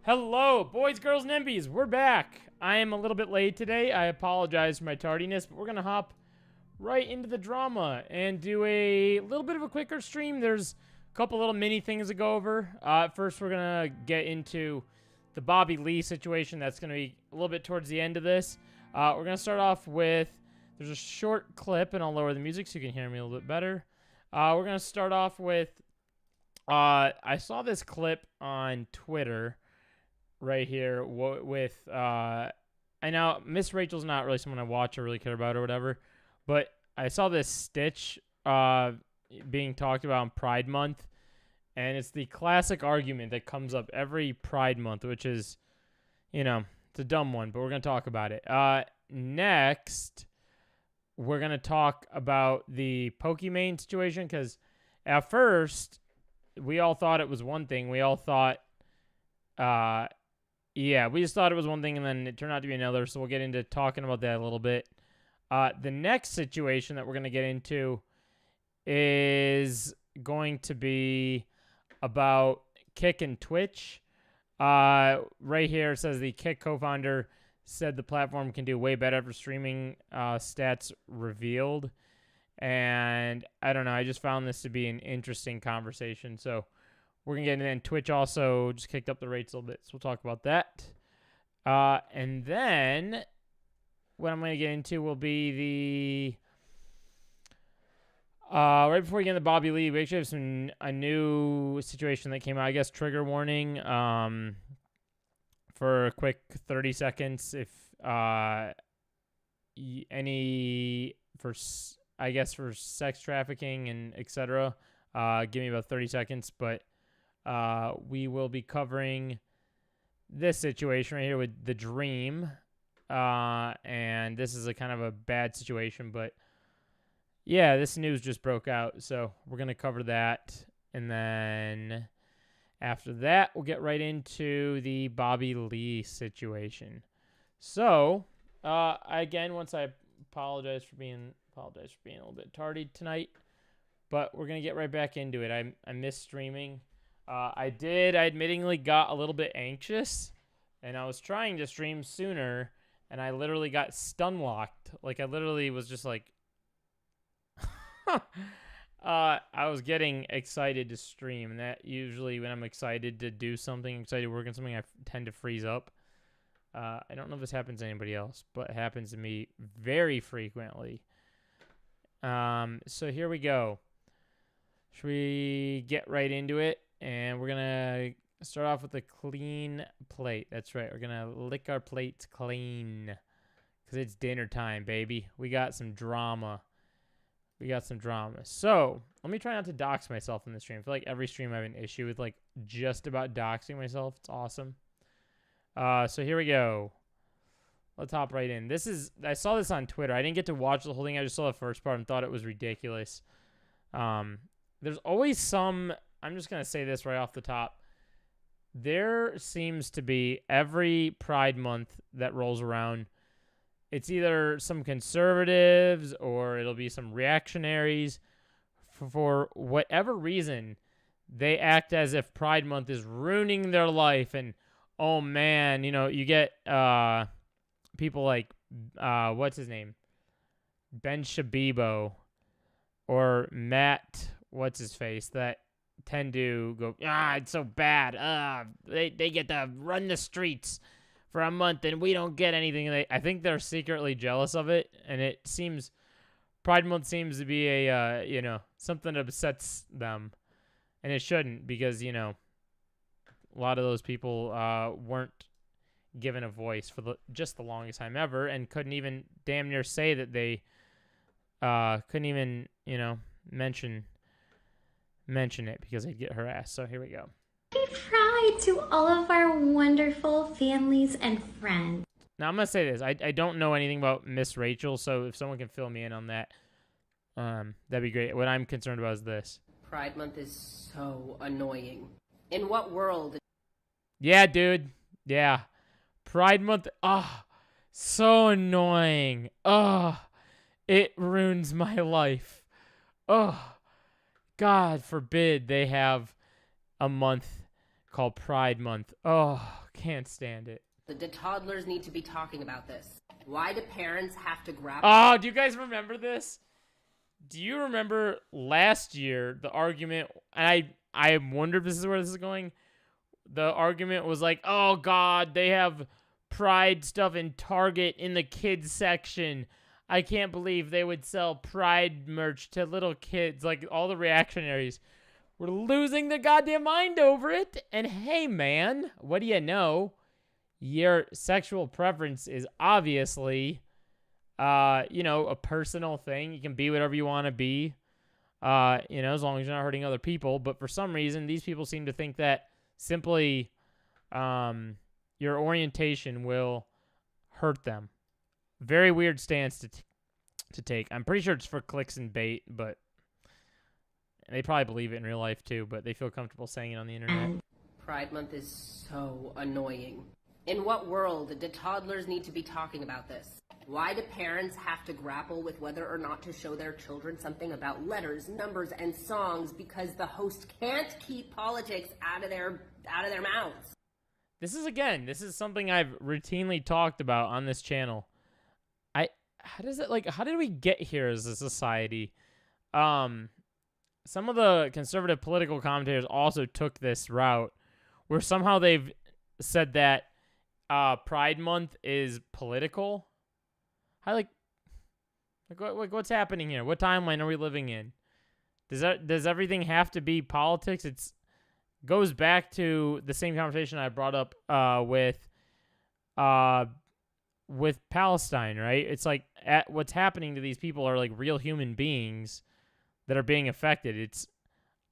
Hello, boys, girls, and NBs. We're back. I am a little bit late today. I apologize for my tardiness, but we're going to hop right into the drama and do a little bit of a quicker stream. There's a couple little mini things to go over. First, we're going to get into the Bobby Lee situation. That's going to be a little bit towards the end of this. We're going to start off with, there's a short clip, and I'll lower the music so you can hear me a little bit better. We're going to start off with, I saw this clip on Twitter right here with I know Miss Rachel's not really someone I watch or really care about or whatever, but I saw this Stitch being talked about on Pride Month, and it's the classic argument that comes up every Pride Month, which is, you know, it's a dumb one, but we're going to talk about it. Next, we're going to talk about the Pokimane situation, because at first, we all thought it was one thing. We all thought, yeah, we just thought it was one thing, and then it turned out to be another, so we'll get into talking about that a little bit. The next situation that we're going to get into is going to be about Kick and Twitch. Right here it says the Kick co-founder said the platform can do way better for streaming stats revealed. And I don't know, I just found this to be an interesting conversation, so we're going to get into it. And Twitch also just kicked up the rates a little bit, so we'll talk about that. And then what I'm going to get into will be the... right before we get into Bobby Lee, we actually have a new situation that came out. I guess trigger warning for a quick 30 seconds. If for sex trafficking and etc. Give me about 30 seconds, but we will be covering this situation right here with the Dream, and this is a kind of a bad situation, but yeah, this news just broke out, so we're going to cover that, and then after that, we'll get right into the Bobby Lee situation. So, again, once I apologize for being a little bit tardy tonight, but we're going to get right back into it. I miss streaming. I admittingly got a little bit anxious, and I was trying to stream sooner, and I literally got stun locked. Like, I literally was just like, I was getting excited to stream, and that usually when I'm excited to do something, excited to work on something, I tend to freeze up. I don't know if this happens to anybody else, but it happens to me very frequently. So here we go. Should we get right into it? And we're going to start off with a clean plate. That's right. We're going to lick our plates clean because it's dinner time, baby. We got some drama. So let me try not to dox myself in the stream. I feel like every stream I have an issue with, like, just about doxing myself. It's awesome. So here we go. Let's hop right in. I saw this on Twitter. I didn't get to watch the whole thing. I just saw the first part and thought it was ridiculous. There's always some... I'm just going to say this right off the top. There seems to be every Pride Month that rolls around, it's either some conservatives or it'll be some reactionaries. For whatever reason, they act as if Pride Month is ruining their life. And, oh man, you get people like, what's his name? Ben Shabibo or Matt, what's his face, that tend to go, it's so bad. They get to run the streets for a month and we don't get anything. I think they're secretly jealous of it, and it seems Pride Month seems to be a something that upsets them, and it shouldn't, because a lot of those people weren't given a voice for just the longest time ever, and couldn't even damn near say that they couldn't even mention it because they'd get harassed. So here we go. Happy Pride to all of our wonderful families and friends. Now I'm gonna say this. I don't know anything about Miss Rachel, so if someone can fill me in on that, that'd be great. What I'm concerned about is this. Pride Month is so annoying. In what world? Yeah, dude. Yeah. Pride Month. So annoying. It ruins my life. God forbid they have a month called Pride Month. Oh, can't stand it. The toddlers need to be talking about this. Why do parents have to grapple? Oh, do you guys remember this? Do you remember last year the argument? And I wonder if this is where this is going. The argument was like, oh God, they have Pride stuff in Target in the kids section. I can't believe they would sell Pride merch to little kids. Like, all the reactionaries were losing their goddamn mind over it. And hey, man, what do you know? Your sexual preference is obviously, a personal thing. You can be whatever you want to be, as long as you're not hurting other people. But for some reason, these people seem to think that simply your orientation will hurt them. Very weird stance to take. I'm pretty sure it's for clicks and bait, but they probably believe it in real life too, but they feel comfortable saying it on the internet. Pride Month is so annoying. In what world do toddlers need to be talking about this? Why do parents have to grapple with whether or not to show their children something about letters, numbers, and songs because the host can't keep politics out of their mouths? This is something I've routinely talked about on this channel. How did we get here as a society? Some of the conservative political commentators also took this route where somehow they've said that Pride Month is political. What's happening here? What timeline are we living in? Does everything have to be politics? It's goes back to the same conversation I brought up with Palestine, right? It's like what's happening to these people are like real human beings that are being affected. It's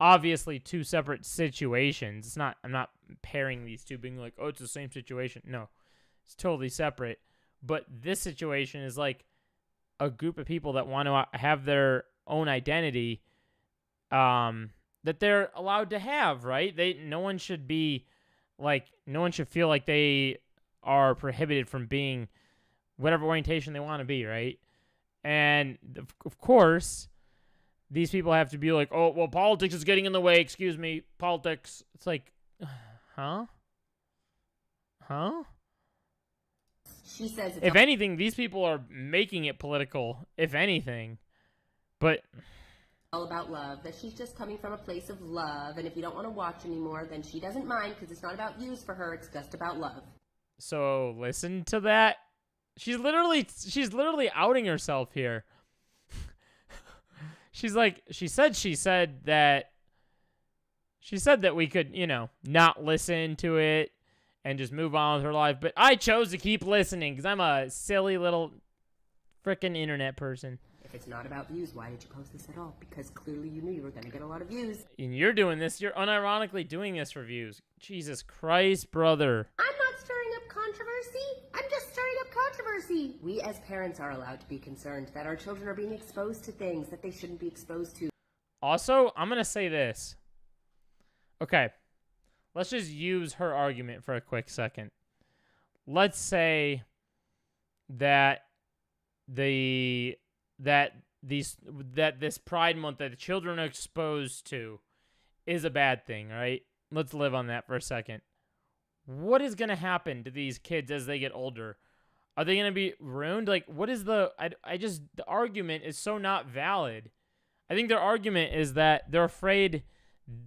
obviously two separate situations. I'm not pairing these two being like, oh, it's the same situation. No, it's totally separate. But this situation is like a group of people that want to have their own identity that they're allowed to have, right? No one should feel like they are prohibited from being whatever orientation they want to be, right? And of course, these people have to be like, oh, well, politics is getting in the way. Excuse me, politics. It's like, huh? She says if anything, these people are making it political, if anything. But all about love, that she's just coming from a place of love, and if you don't want to watch anymore, then she doesn't mind because it's not about views for her, it's just about love. So listen to that. She's literally outing herself here. She said that we could, not listen to it and just move on with her life, but I chose to keep listening because I'm a silly little frickin' internet person. If it's not about views, why did you post this at all? Because clearly you knew you were going to get a lot of views. And you're doing this. You're unironically doing this for views. Jesus Christ, brother. I'm not stirring up controversy. I'm just stirring up controversy. We as parents are allowed to be concerned that our children are being exposed to things that they shouldn't be exposed to. Also, I'm going to say this. Okay. Let's just use her argument for a quick second. Let's say that this Pride Month that the children are exposed to is a bad thing, right? Let's live on that for a second. What is going to happen to these kids as they get older? Are they going to be ruined? Like, what is the argument is so not valid. I think their argument is that they're afraid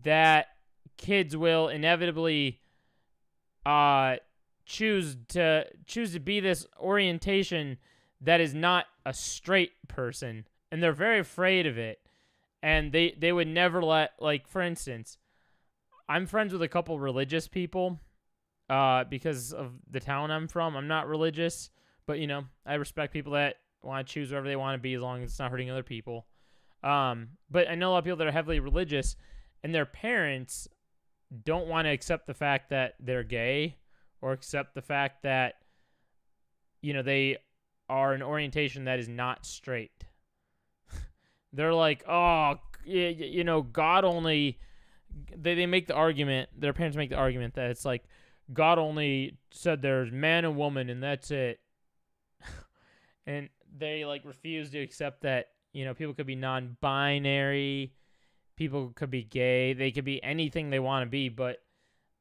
that kids will inevitably choose to be this orientation that is not a straight person, and they're very afraid of it, and they would never let, like, for instance, I'm friends with a couple religious people because of the town I'm from. I'm not religious, but I respect people that want to choose whatever they want to be as long as it's not hurting other people. But I know a lot of people that are heavily religious, and their parents don't want to accept the fact that they're gay or accept the fact that they are an orientation that is not straight. They're like, oh, God only. They make the argument. Their parents make the argument that it's like God only said there's man and woman and that's it. And they refuse to accept that people could be non-binary, people could be gay, they could be anything they want to be, but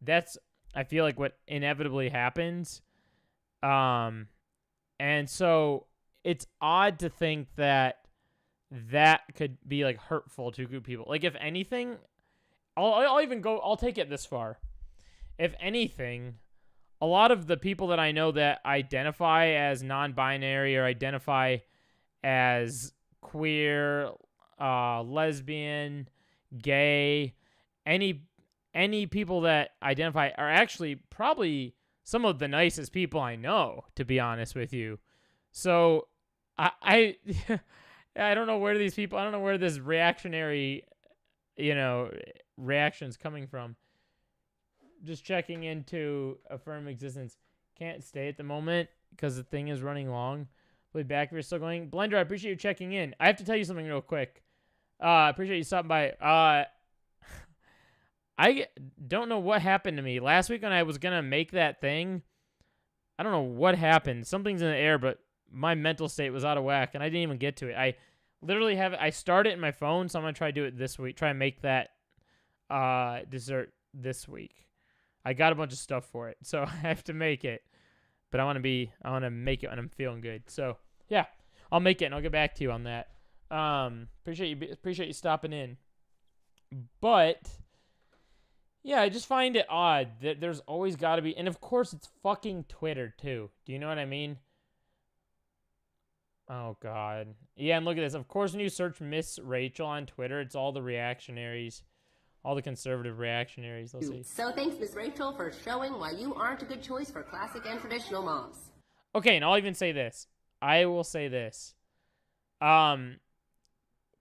that's, I feel like, what inevitably happens. And so it's odd to think that could be like hurtful to group people. Like, if anything, I'll take it this far. If anything, a lot of the people that I know that identify as non-binary or identify as queer, lesbian, gay, any people that identify are actually probably some of the nicest people I know, to be honest with you. So I I don't know where these people, I don't know where this reactionary, reaction's coming from. Just checking into affirm existence. Can't stay at the moment because the thing is running long. We'll be back if you're still going. Blender, I appreciate you checking in. I have to tell you something real quick. I appreciate you stopping by. I don't know what happened to me. Last week when I was going to make that thing, I don't know what happened. Something's in the air, but my mental state was out of whack, and I didn't even get to it. I literally I started it in my phone, so I'm going to try to do it this week. Try and make that dessert this week. I got a bunch of stuff for it, so I have to make it. But I want to make it when I'm feeling good. So, yeah, I'll make it, and I'll get back to you on that. Appreciate you stopping in. But yeah, I just find it odd that there's always got to be, and of course it's fucking Twitter too. Do you know what I mean? Oh God. Yeah, and look at this. Of course, when you search Miss Rachel on Twitter, it's all the reactionaries. All the conservative reactionaries, let's see. So thanks, Miss Rachel, for showing why you aren't a good choice for classic and traditional moms. Okay, and I'll even say this. I will say this.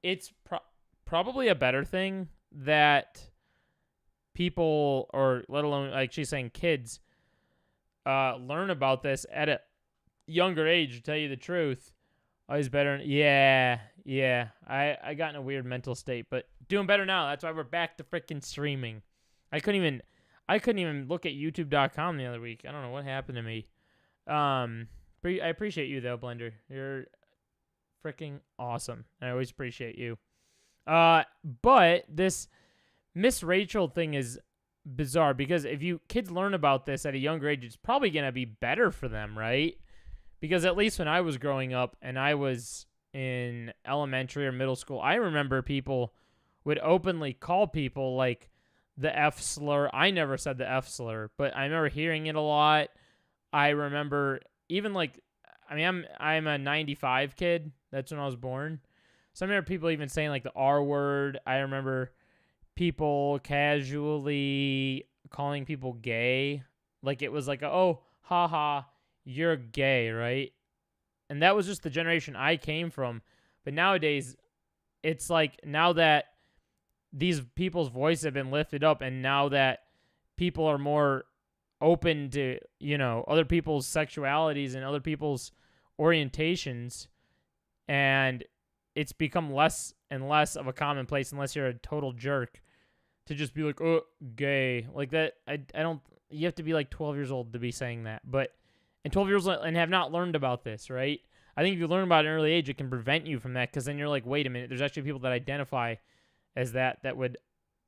It's probably a better thing that people, or let alone, like she's saying, kids, learn about this at a younger age, to tell you the truth. Always better. Yeah. I got in a weird mental state, but doing better now. That's why we're back to freaking streaming. I couldn't even look at YouTube.com the other week. I don't know what happened to me. I appreciate you though, Blender. You're freaking awesome. I always appreciate you. But this Miss Rachel thing is bizarre because if kids learn about this at a younger age, it's probably gonna be better for them, right? Because at least when I was growing up and I was in elementary or middle school, I remember people would openly call people like the F slur. I never said the F slur, but I remember hearing it a lot. I remember even I'm a 95 kid. That's when I was born. So I remember people even saying like the R word. I remember people casually calling people gay. Like it was like, oh, haha, you're gay, right? And that was just the generation I came from. But nowadays, it's like now that these people's voices have been lifted up and now that people are more open to, other people's sexualities and other people's orientations, and it's become less and less of a commonplace unless you're a total jerk to just be like, oh, gay. Like that, I don't, you have to be like 12 years old to be saying that. But, and 12 years old and have not learned about this, right? I think if you learn about it at an early age, it can prevent you from that because then you're like, wait a minute, there's actually people that identify as that would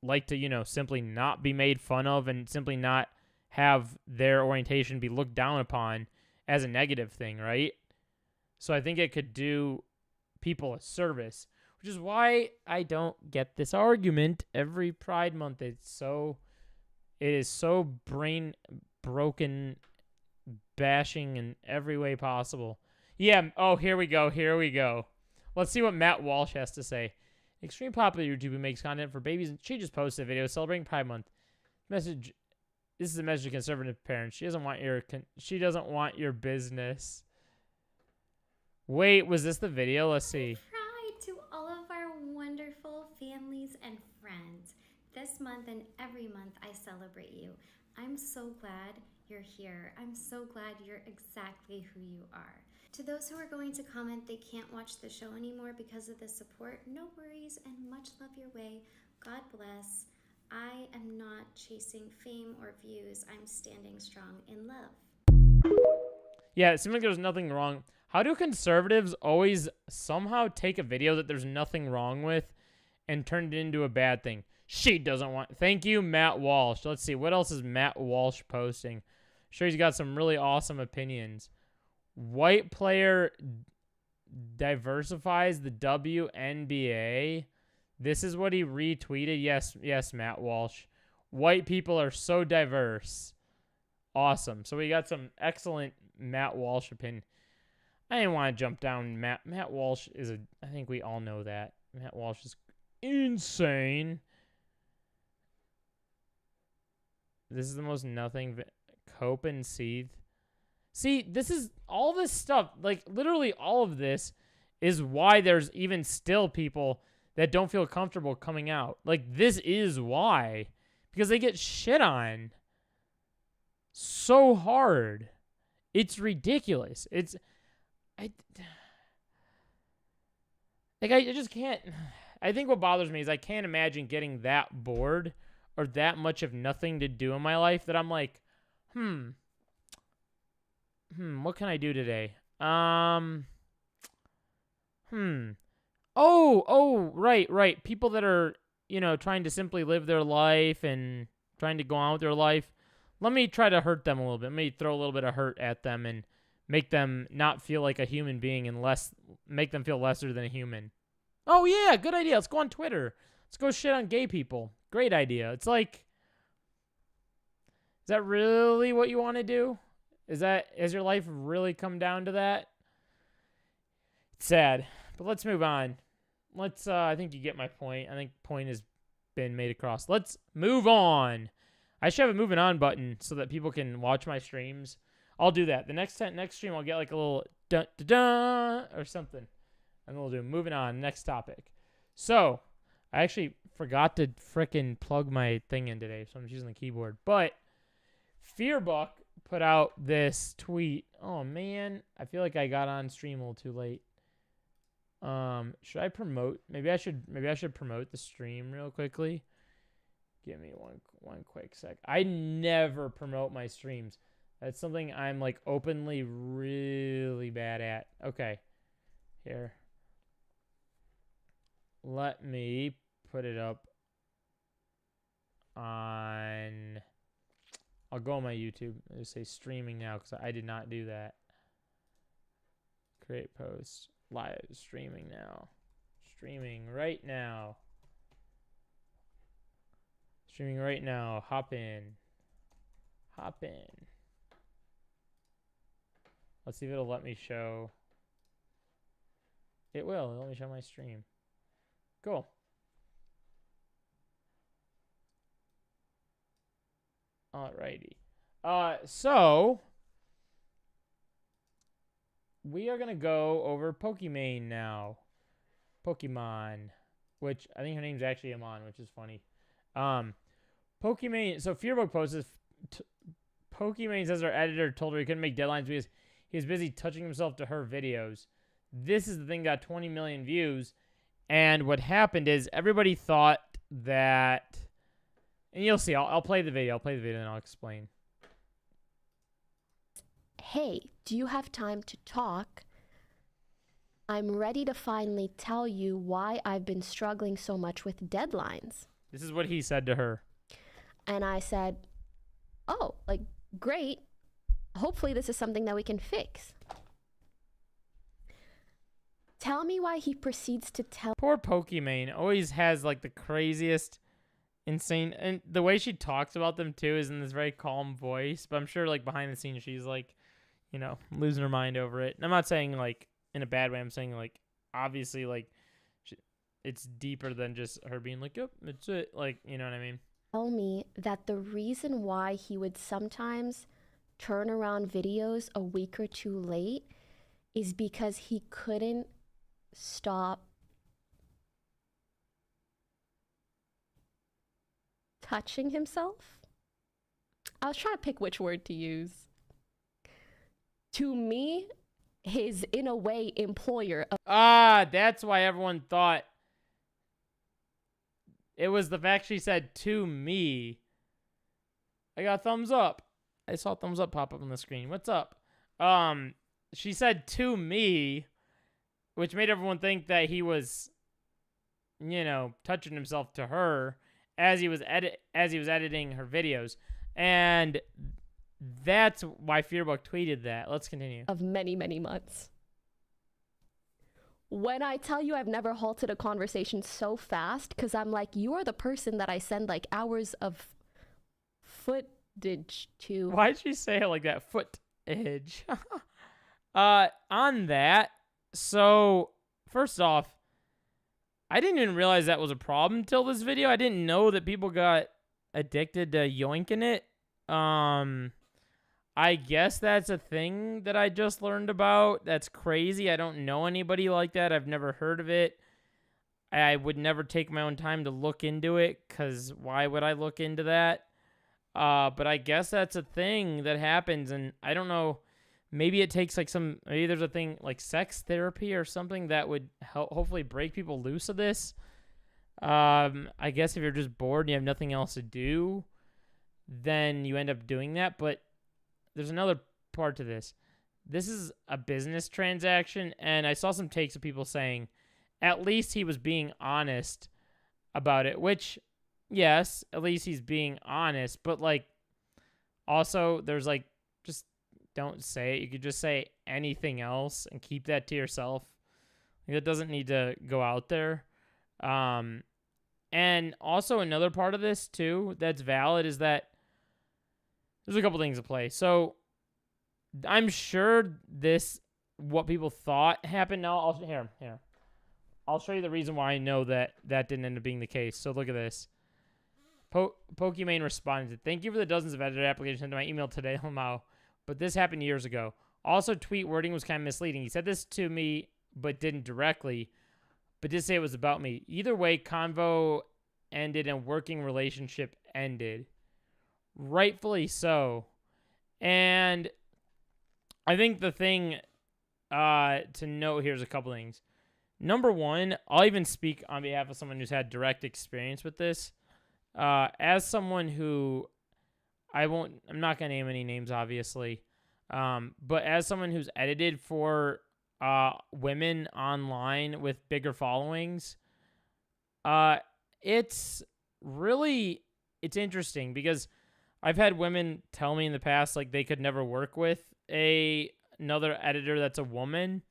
like to, simply not be made fun of and simply not have their orientation be looked down upon as a negative thing, right? So I think it could do people a service, which is why I don't get this argument every Pride Month. It is so brain broken, bashing in every way possible. Yeah, oh, here we go. Let's see what Matt Walsh has to say. Extreme popular YouTuber who makes content for babies, and she just posted a video celebrating Pride Month. This is a message to conservative parents. She doesn't want your business. Wait, was this the video? Let's see. Pride to all of our wonderful families and friends. This month and every month I celebrate you. I'm so glad you're here. I'm so glad you're exactly who you are. To those who are going to comment they can't watch the show anymore because of the support, no worries and much love your way. God bless. I am not chasing fame or views. I'm standing strong in love. Yeah, it seems like there's nothing wrong. How do conservatives always somehow take a video that there's nothing wrong with and turn it into a bad thing? She doesn't want. Thank you, Matt Walsh. Let's see. What else is Matt Walsh posting? Sure, he's got some really awesome opinions. White player diversifies the WNBA. This is what he retweeted. Yes, Matt Walsh. White people are so diverse. Awesome. So we got some excellent Matt Walsh opinion. I didn't want to jump down. Matt Walsh is I think we all know that. Matt Walsh is insane. This is the most nothing. Cope and seethe. See, this is all this stuff. Like, literally all of this is why there's even still people that don't feel comfortable coming out. Like, this is why. Because they get shit on so hard. It's ridiculous. I just can't. I think what bothers me is I can't imagine getting that bored or that much of nothing to do in my life that I'm like, what can I do today? Oh, right. People that are, trying to simply live their life and trying to go on with their life. Let me try to hurt them a little bit. Let me throw a little bit of hurt at them and make them not feel like a human being and make them feel lesser than a human. Oh, yeah, good idea. Let's go on Twitter. Let's go shit on gay people. Great idea. It's like, is that really what you want to do? Has your life really come down to that? It's sad, but let's move on. I think you get my point. I think point has been made across. Let's move on. I should have a moving on button so that people can watch my streams. I'll do that. The next stream, I'll get like a little dun or something. And we'll do moving on. Next topic. So, I actually forgot to frickin' plug my thing in today, so I'm just using the keyboard. But Fearbuck put out this tweet. Oh man, I feel like I got on stream a little too late. Should I promote? Maybe I should promote the stream real quickly. Give me one quick sec. I never promote my streams. That's something I'm like openly really bad at. Okay. Here. Let me put it up on... I'll go on my YouTube. I'll just say streaming now because I did not do that. Create post. Live streaming now. Streaming right now. Streaming right now. Hop in. Let's see if it'll let me show. It will. It'll let me show my stream. Cool. Alrighty. So we are gonna go over Pokimane now. Pokimane, which I think her name's actually Amon, which is funny. Pokimane. So Fearbook posts Pokimane says our editor told her he couldn't make deadlines because he was busy touching himself to her videos. This is the thing that got 20 million views. And what happened is everybody thought that, and you'll see, I'll play the video. And I'll explain. Hey, do you have time to talk? I'm ready to finally tell you why I've been struggling so much with deadlines. This is what he said to her. And I said, oh, like, great. Hopefully this is something that we can fix. Tell me why he proceeds to tell... Poor Pokimane always has, like, the craziest, insane... And the way she talks about them, too, is in this very calm voice. But I'm sure, like, behind the scenes, she's, like, losing her mind over it. And I'm not saying, like, in a bad way. I'm saying, like, obviously, like, it's deeper than just her being like, yep, it's it. Like, you know what I mean? Tell me that the reason why he would sometimes turn around videos a week or two late is because he couldn't stop touching himself. I was trying to pick which word to use. To me, his, in a way, employer. That's why everyone thought it was the fact she said to me. I got a thumbs up. I saw a thumbs up pop up on the screen. What's up? She said to me, which made everyone think that he was, touching himself to her. as he was editing her videos, and that's why Fearbook tweeted that. Let's continue. Of many, many months. When I tell you I've never halted a conversation so fast, because I'm like, you are the person that I send like hours of footage to. Why'd she say it like that? Footage. On that, so first off, I didn't even realize that was a problem until this video. I didn't know that people got addicted to yoinking it. I guess that's a thing that I just learned about. That's crazy. I don't know anybody like that. I've never heard of it. I would never take my own time to look into it, because why would I look into that? But I guess that's a thing that happens, and I don't know. Maybe it takes like maybe there's a thing like sex therapy or something that would hopefully break people loose of this. I guess if you're just bored and you have nothing else to do, then you end up doing that. But there's another part to this. This is a business transaction, and I saw some takes of people saying at least he was being honest about it, which, yes, at least he's being honest. But like, also there's like, just don't say it. You could just say anything else and keep that to yourself. Like, it doesn't need to go out there. And also another part of this too that's valid is that there's a couple things at play. So I'm sure what people thought happened. Now, here. I'll show you the reason why I know that didn't end up being the case. So look at this. Pokimane responded, "Thank you for the dozens of edited applications sent to my email today, Lamau. But this happened years ago. Also, tweet wording was kind of misleading. He said this to me, but didn't directly, but did say it was about me. Either way, convo ended and working relationship ended. Rightfully so. And I think the thing to note here is a couple things. Number one, I'll even speak on behalf of someone who's had direct experience with this. As someone who I'm not going to name any names, obviously. But as someone who's edited for women online with bigger followings, it's interesting because I've had women tell me in the past like they could never work with another editor that's a woman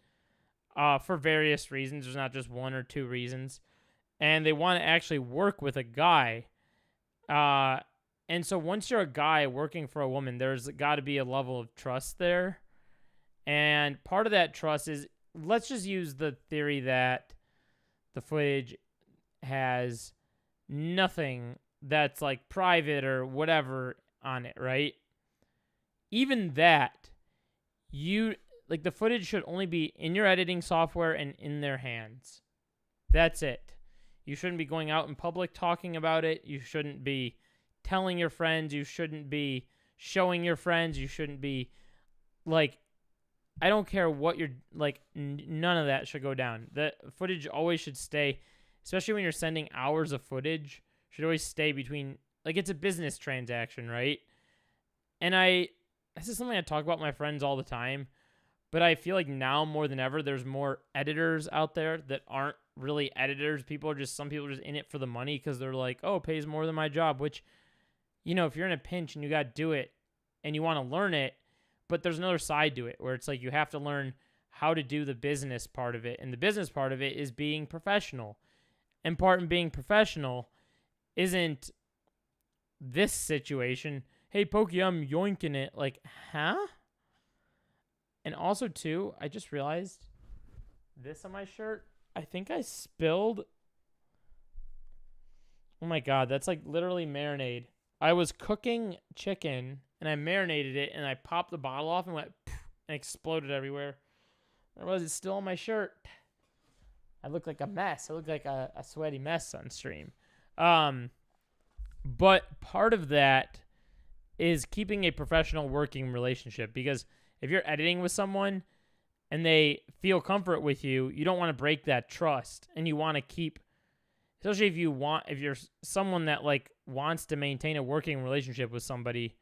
for various reasons. There's not just one or two reasons. And they want to actually work with a guy. And so once you're a guy working for a woman, there's got to be a level of trust there. And part of that trust is, let's just use the theory that the footage has nothing that's like private or whatever on it, right? Even that, the footage should only be in your editing software and in their hands. That's it. You shouldn't be going out in public talking about it. You shouldn't be telling your friends. You shouldn't be showing your friends. You shouldn't be like, I don't care what you're like, none of that should go down. The footage always should stay, especially when you're sending hours of footage, should always stay between, like, it's a business transaction, right? And this is something I talk about with my friends all the time, but I feel like now more than ever, there's more editors out there that aren't really editors. Some people are just in it for the money because they're like, oh, it pays more than my job, which, if you're in a pinch and you got to do it and you want to learn it, but there's another side to it where it's like you have to learn how to do the business part of it. And the business part of it is being professional. And part in being professional isn't this situation. Hey, Pokey, I'm yoinking it. Like, huh? And also, too, I just realized this on my shirt. I think I spilled. Oh, my God. That's like literally marinade. I was cooking chicken, and I marinated it, and I popped the bottle off and went and exploded everywhere. Or was it still on my shirt? I look like a mess. I look like a sweaty mess on stream. But part of that is keeping a professional working relationship, because if you're editing with someone and they feel comfort with you, you don't want to break that trust, and you want to keep, especially if you're someone that like wants to maintain a working relationship with somebody,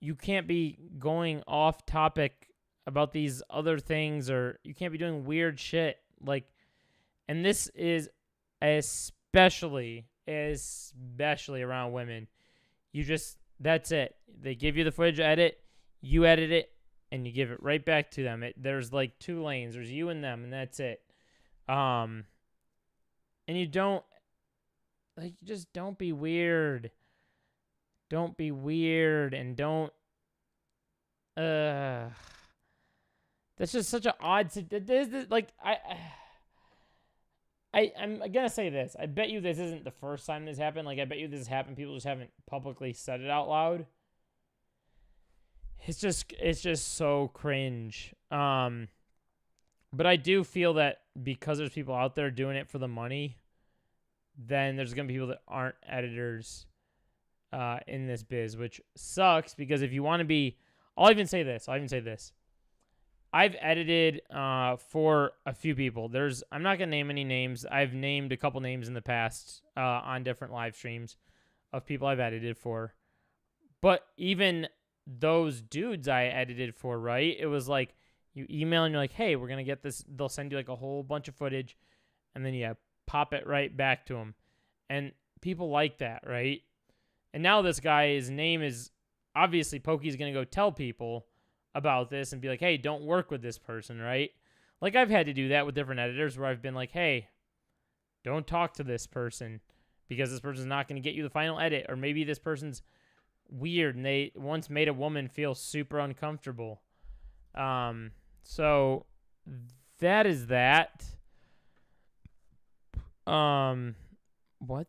you can't be going off topic about these other things, or you can't be doing weird shit. Like, and this is especially especially around women. That's it. They give you the footage to edit, you edit it, and you give it right back to them. There's like 2 lanes. There's you and them, and that's it. And you just don't be weird. Don't be weird, and don't. That's just such an odd. I'm gonna say this. I bet you this isn't the first time this happened. Like, I bet you this has happened. People just haven't publicly said it out loud. It's just so cringe. But I do feel that because there's people out there doing it for the money, then there's gonna be people that aren't editors in this biz, which sucks, because if you want to be, I'll even say this. I've edited for a few people. I'm not going to name any names. I've named a couple names in the past on different live streams of people I've edited for. But even those dudes I edited for, right? It was like you email and you're like, hey, we're going to get this. They'll send you like a whole bunch of footage, and then you pop it right back to them. And people like that, right? And now this guy, his name is obviously Pokey's going to go tell people about this and be like, hey, don't work with this person, right? Like, I've had to do that with different editors where I've been like, hey, don't talk to this person because this person's not going to get you the final edit, or maybe this person's weird and they once made a woman feel super uncomfortable. So that is that. What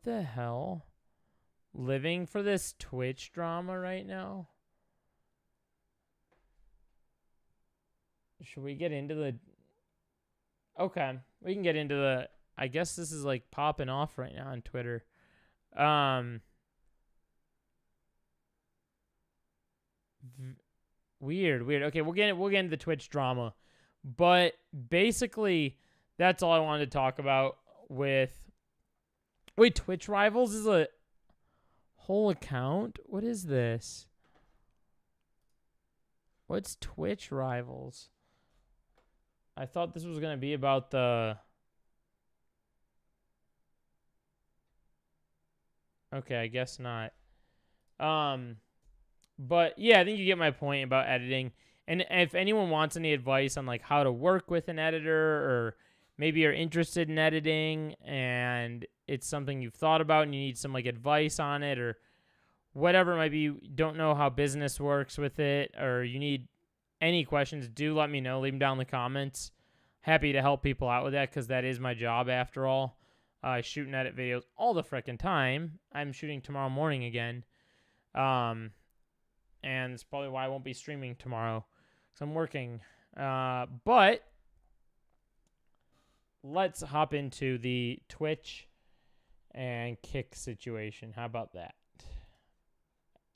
the hell? Living for this Twitch drama right now? Should we get into the... Okay, we can get into the... I guess this is like popping off right now on Twitter. Weird. Okay, we'll get into the Twitch drama. But basically, that's all I wanted to talk about with... Wait, Twitch Rivals is a whole account? What is this? What's Twitch Rivals? I thought this was going to be about the... Okay, I guess not. But yeah, I think you get my point about editing. And if anyone wants any advice on like how to work with an editor, or maybe you're interested in editing and it's something you've thought about and you need some like advice on it, or whatever it might be, you don't know how business works with it, or you need any questions, do let me know. Leave them down in the comments. Happy to help people out with that, because that is my job after all. I shoot and edit videos all the frickin' time. I'm shooting tomorrow morning again. And it's probably why I won't be streaming tomorrow, because I'm working. But let's hop into the Twitch and Kick situation. How about that?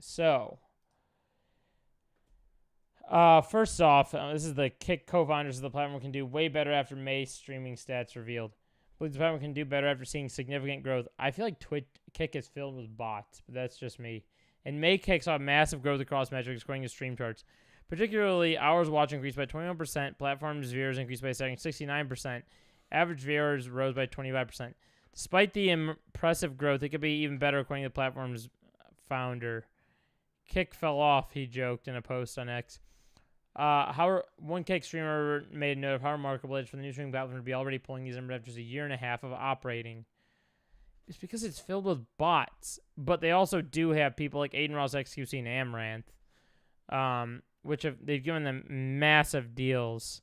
So, first off, this is the Kick co-founders of the platform can do way better after May streaming stats revealed. Believe the platform can do better after seeing significant growth. I feel like Kick is filled with bots, but that's just me. And May Kick saw massive growth across metrics, according to stream charts. Particularly, hours watched increased by 21%, platform's viewers increased by 69%, average viewers rose by 25%. Despite the impressive growth, it could be even better, according to the platform's founder. Kick fell off, he joked in a post on X. One Kick streamer made a note of how remarkable it is for the new streaming platform to be already pulling these numbers after just a year and a half of operating. It's because it's filled with bots, but they also do have people like Aiden Ross, XQC, and Amaranth, which they've given them massive deals.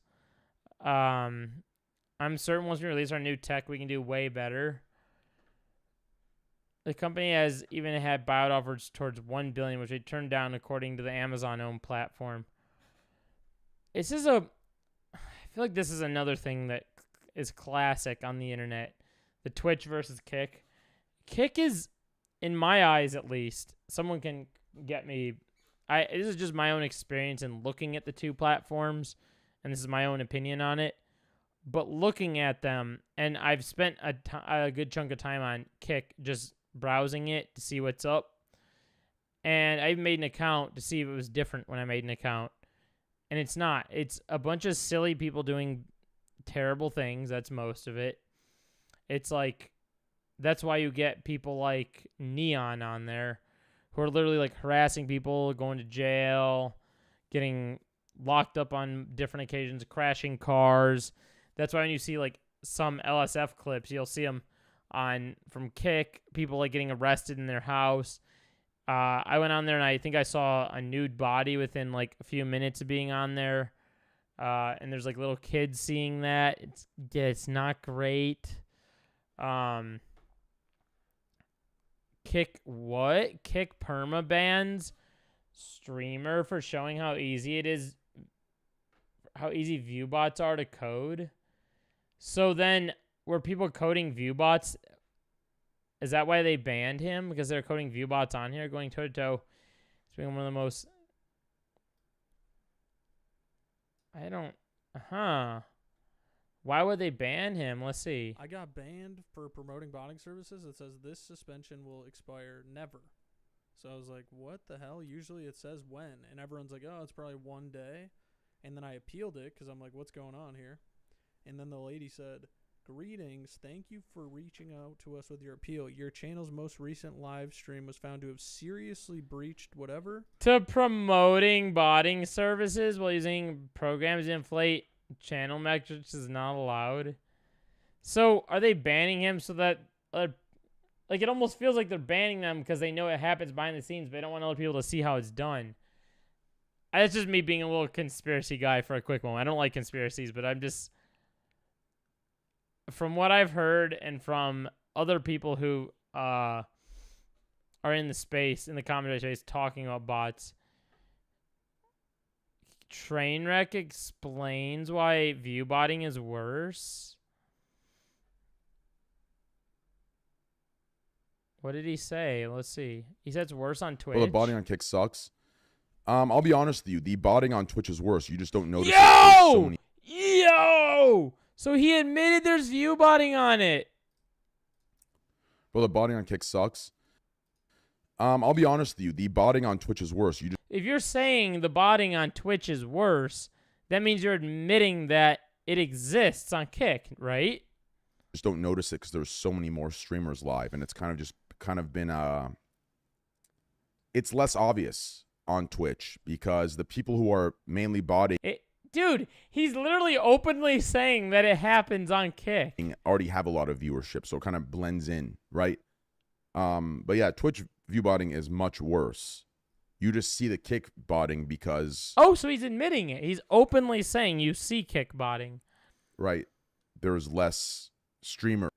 I'm certain once we release our new tech, we can do way better. The company has even had buyout offers towards $1 billion, which they turned down according to the Amazon-owned platform. I feel like this is another thing that is classic on the internet. The Twitch versus Kick. Kick is, in my eyes at least, someone can get me. This is just my own experience in looking at the two platforms, and this is my own opinion on it. But looking at them, and I've spent a good chunk of time on Kick just browsing it to see what's up. And I made an account to see if it was different when I made an account. And it's not. It's a bunch of silly people doing terrible things. That's most of it. It's like That's why you get people like Neon on there who are literally like harassing people, going to jail, getting locked up on different occasions, crashing cars. That's why when you see like some LSF clips, you'll see them from Kick, people like getting arrested in their house. I went on there and I think I saw a nude body within like a few minutes of being on there. And there's like little kids seeing that. It's not great. Kick perma bans streamer for showing how easy view bots are to code. So then were people coding view bots? Is that why they banned him? Because they're coding view bots on here, going toe to toe. It's being one of the most. Why would they ban him? Let's see. I got banned for promoting botting services. It says this suspension will expire never. So I was like, what the hell? Usually it says when. And everyone's like, oh, it's probably 1 day. And then I appealed it because I'm like, what's going on here? And then the lady said, greetings. Thank you for reaching out to us with your appeal. Your channel's most recent live stream was found to have seriously breached whatever. To promoting botting services while using programs to inflate channel metrics is not allowed. So are they banning him so that like it almost feels like they're banning them because they know it happens behind the scenes, but they don't want other people to see how it's done. That's just me being a little conspiracy guy for a quick moment. I don't like conspiracies, but I'm just, from what I've heard and from other people who are in the commentary space talking about bots, Trainwreck explains why view botting is worse. What did he say? Let's see. He said it's worse on Twitch. Well, the botting on Kick sucks. I'll be honest with you. The botting on Twitch is worse. You just don't notice. Yo! So he admitted there's view botting on it. Well, the botting on Kick sucks. I'll be honest with you. The botting on Twitch is worse. If you're saying the botting on Twitch is worse, that means you're admitting that it exists on Kick, right? Just don't notice it because there's so many more streamers live, and it's kind of been it's less obvious on Twitch because the people who are mainly botting dude, he's literally openly saying that it happens on Kick. Already have a lot of viewership, so it kind of blends in, right? But yeah, Twitch view botting is much worse. You just see the Kick botting because so he's admitting it. He's openly saying you see Kick botting. Right. There's less streamer.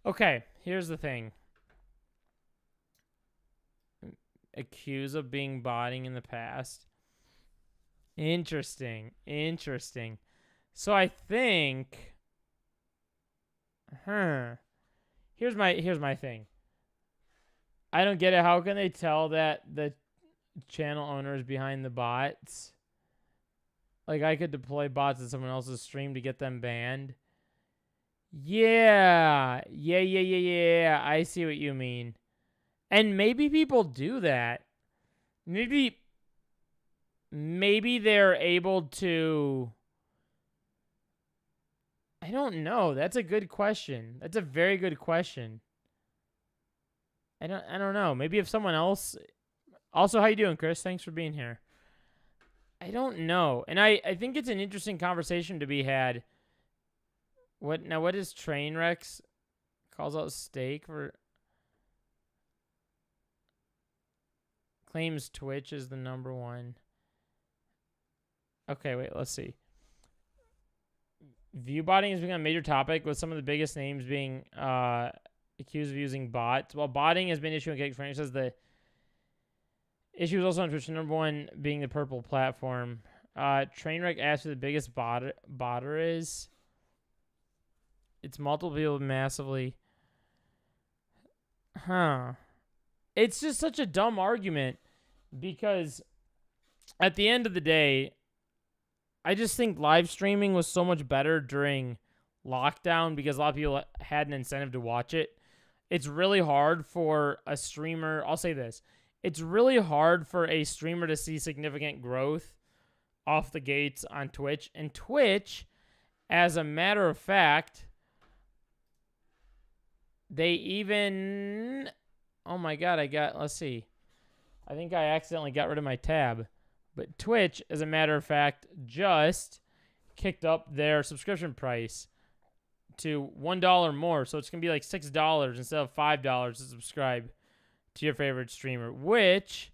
Okay, here's the thing. Accused of being botting in the past. Interesting. So I think Here's my thing. I don't get it. How can they tell that the channel owner is behind the bots? Like, I could deploy bots at someone else's stream to get them banned. Yeah. I see what you mean. And maybe people do that. Maybe they're able to... I don't know. That's a good question. That's a very good question. I don't know. Maybe if someone else... Also, how you doing, Chris? Thanks for being here. I don't know. And I think it's an interesting conversation to be had. What is Trainwrecks? Calls out Steak for... Claims Twitch is the number one. Okay, wait, let's see. View botting has become a major topic, with some of the biggest names being accused of using bots. While botting has been issuing Kick, Frank says the issue is also on Twitch, number one being the purple platform. Trainwreck asked who the biggest botter is. It's multiple people massively. It's just such a dumb argument because at the end of the day, I just think live streaming was so much better during lockdown because a lot of people had an incentive to watch it. It's really hard for a streamer. I'll say this. It's really hard for a streamer to see significant growth off the gates on Twitch. And Twitch, as a matter of fact, They even, oh my God, let's see. I think I accidentally got rid of my tab. But Twitch, as a matter of fact, just kicked up their subscription price to $1 more. So it's going to be like $6 instead of $5 to subscribe to your favorite streamer, which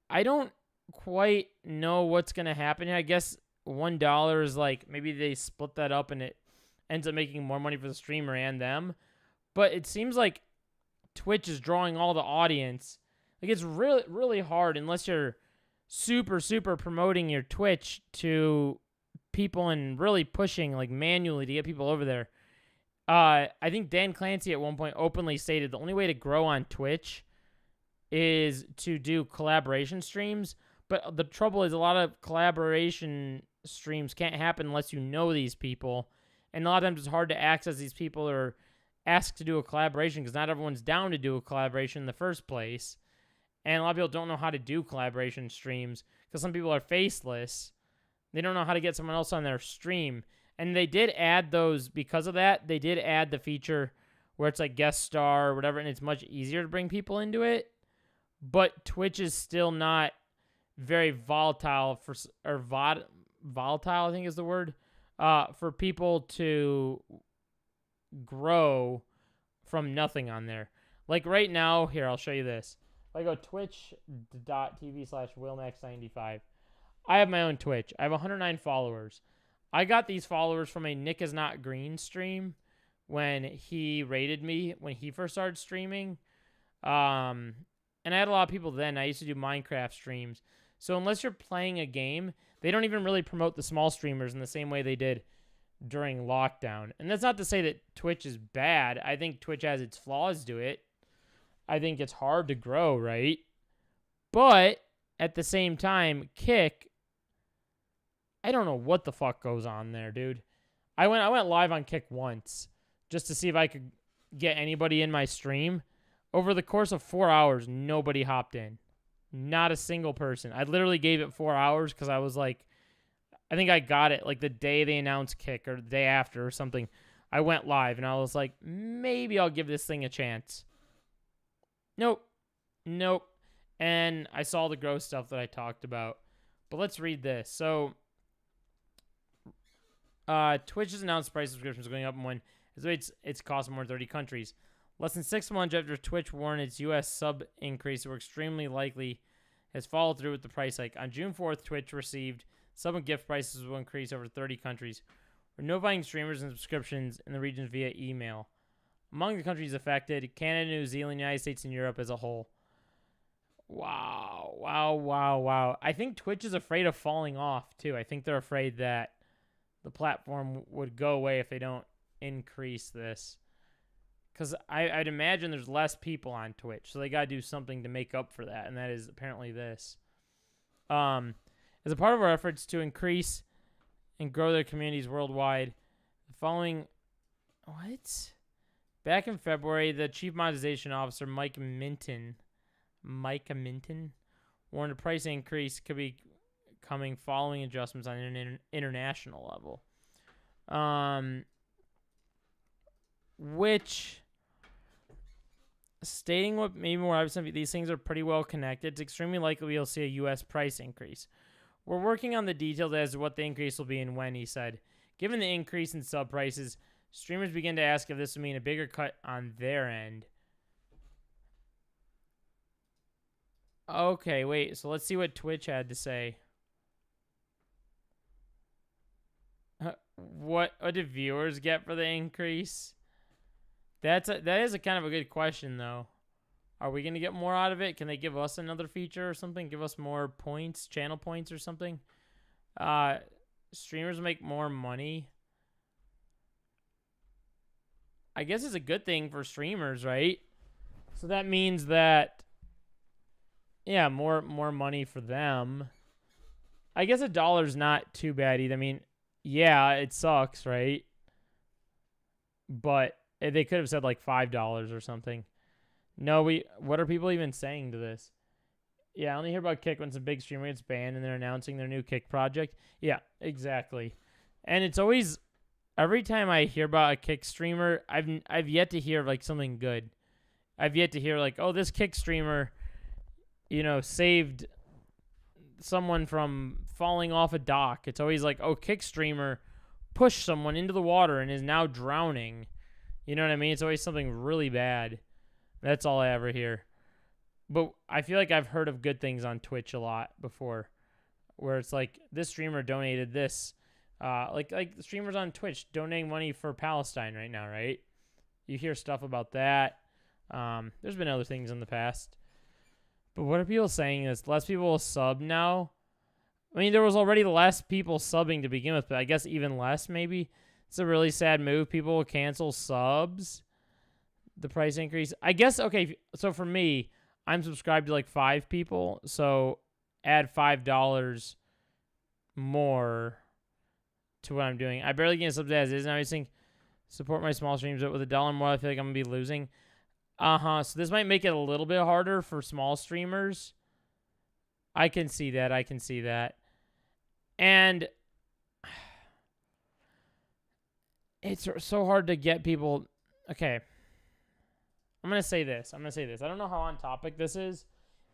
I don't quite know what's going to happen here. I guess $1 is like, maybe they split that up and it ends up making more money for the streamer and them. But it seems like Twitch is drawing all the audience. Like, it's really, really hard unless you're super, super promoting your Twitch to people and really pushing, like, manually to get people over there. I think Dan Clancy at one point openly stated the only way to grow on Twitch is to do collaboration streams. But the trouble is a lot of collaboration streams can't happen unless you know these people. And a lot of times it's hard to access these people or ask to do a collaboration because not everyone's down to do a collaboration in the first place. And a lot of people don't know how to do collaboration streams because some people are faceless. They don't know how to get someone else on their stream. And they did add those, because of that, they did add the feature where it's like guest star or whatever, and it's much easier to bring people into it. But Twitch is still not very volatile volatile, I think is the word, for people to grow from nothing on there. Like right now, here, I'll show you this. If I go twitch.tv/willmax95, I have my own Twitch. I have 109 followers. I got these followers from a Nick is Not Green stream when he rated me when he first started streaming. And I had a lot of people then. I used to do Minecraft streams. So unless you're playing a game, they don't even really promote the small streamers in the same way they did during lockdown. And that's not to say that Twitch is bad. I think Twitch has its flaws to it. I think it's hard to grow, right? But at the same time, Kick, I don't know what the fuck goes on there, dude. I went live on Kick once just to see if I could get anybody in my stream. Over the course of 4 hours, nobody hopped in. Not a single person. I literally gave it 4 hours because I was like, I think I got it like the day they announced Kick or the day after or something. I went live and I was like, maybe I'll give this thing a chance. Nope. And I saw the gross stuff that I talked about. But let's read this. So, Twitch has announced price subscriptions going up when it's cost more in 30 countries. Less than 6 months after Twitch warned its U.S. sub increase were extremely likely has followed through with the price hike. On June 4th, Twitch received sub and gift prices will increase over 30 countries. We're notifying streamers and subscriptions in the region via email. Among the countries affected, Canada, New Zealand, United States, and Europe as a whole. Wow. I think Twitch is afraid of falling off, too. I think they're afraid that the platform would go away if they don't increase this. Because I'd imagine there's less people on Twitch, so they got to do something to make up for that, and that is apparently this. As a part of our efforts to increase and grow their communities worldwide, the following... What? Back in February, the Chief Monetization Officer, Micah Minton, warned a price increase could be coming following adjustments on an international level. Which... Stating what maybe more obviously, these things are pretty well connected. It's extremely likely we'll see a U.S. price increase. We're working on the details as to what the increase will be and when, he said. Given the increase in sub prices, streamers begin to ask if this will mean a bigger cut on their end. Okay, wait. So let's see what Twitch had to say. What do viewers get for the increase? That is a kind of a good question, though. Are we going to get more out of it? Can they give us another feature or something? Give us more points, channel points or something? Streamers make more money. I guess it's a good thing for streamers, right? So that means that, yeah, more money for them. I guess $1's not too bad either. I mean, yeah, it sucks, right? But they could have said like $5 or something. No, what are people even saying to this? Yeah, I only hear about Kick when some big streamer gets banned and they're announcing their new Kick project. Yeah, exactly. And it's always every time I hear about a Kick streamer, I've yet to hear like something good. I've yet to hear like, oh, this Kick streamer, saved someone from falling off a dock. It's always like, oh, Kick streamer pushed someone into the water and is now drowning. You know what I mean? It's always something really bad. That's all I ever hear. But I feel like I've heard of good things on Twitch a lot before, where it's like this streamer donated this. Like the streamers on Twitch donating money for Palestine right now, right? You hear stuff about that. There's been other things in the past. But what are people saying is less people will sub now? I mean, there was already less people subbing to begin with, but I guess even less maybe. It's a really sad move. People will cancel subs. The price increase. I guess, okay, so for me, I'm subscribed to like 5 people, so add $5 more to what I'm doing. I barely get subs as is, and I always think support my small streams, but with $1 more, I feel like I'm going to be losing. So this might make it a little bit harder for small streamers. I can see that. And it's so hard to get people. Okay. I'm going to say this. I don't know how on topic this is.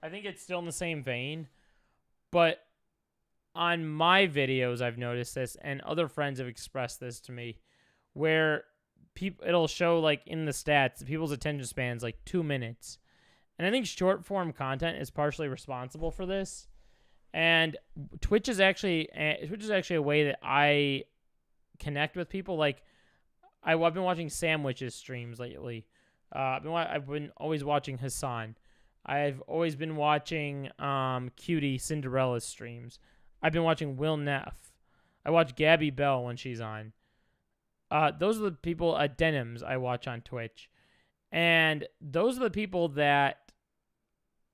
I think it's still in the same vein. But on my videos, I've noticed this, and other friends have expressed this to me, where it'll show like in the stats people's attention spans like 2 minutes, and I think short form content is partially responsible for this. And Twitch is actually a way that I connect with people. Like I've been watching Sandwich's streams lately. I've been always watching Hassan. I've always been watching Cutie Cinderella's streams. I've been watching Will Neff. I watch Gabby Bell when she's on. Those are the people at Denims I watch on Twitch. And those are the people that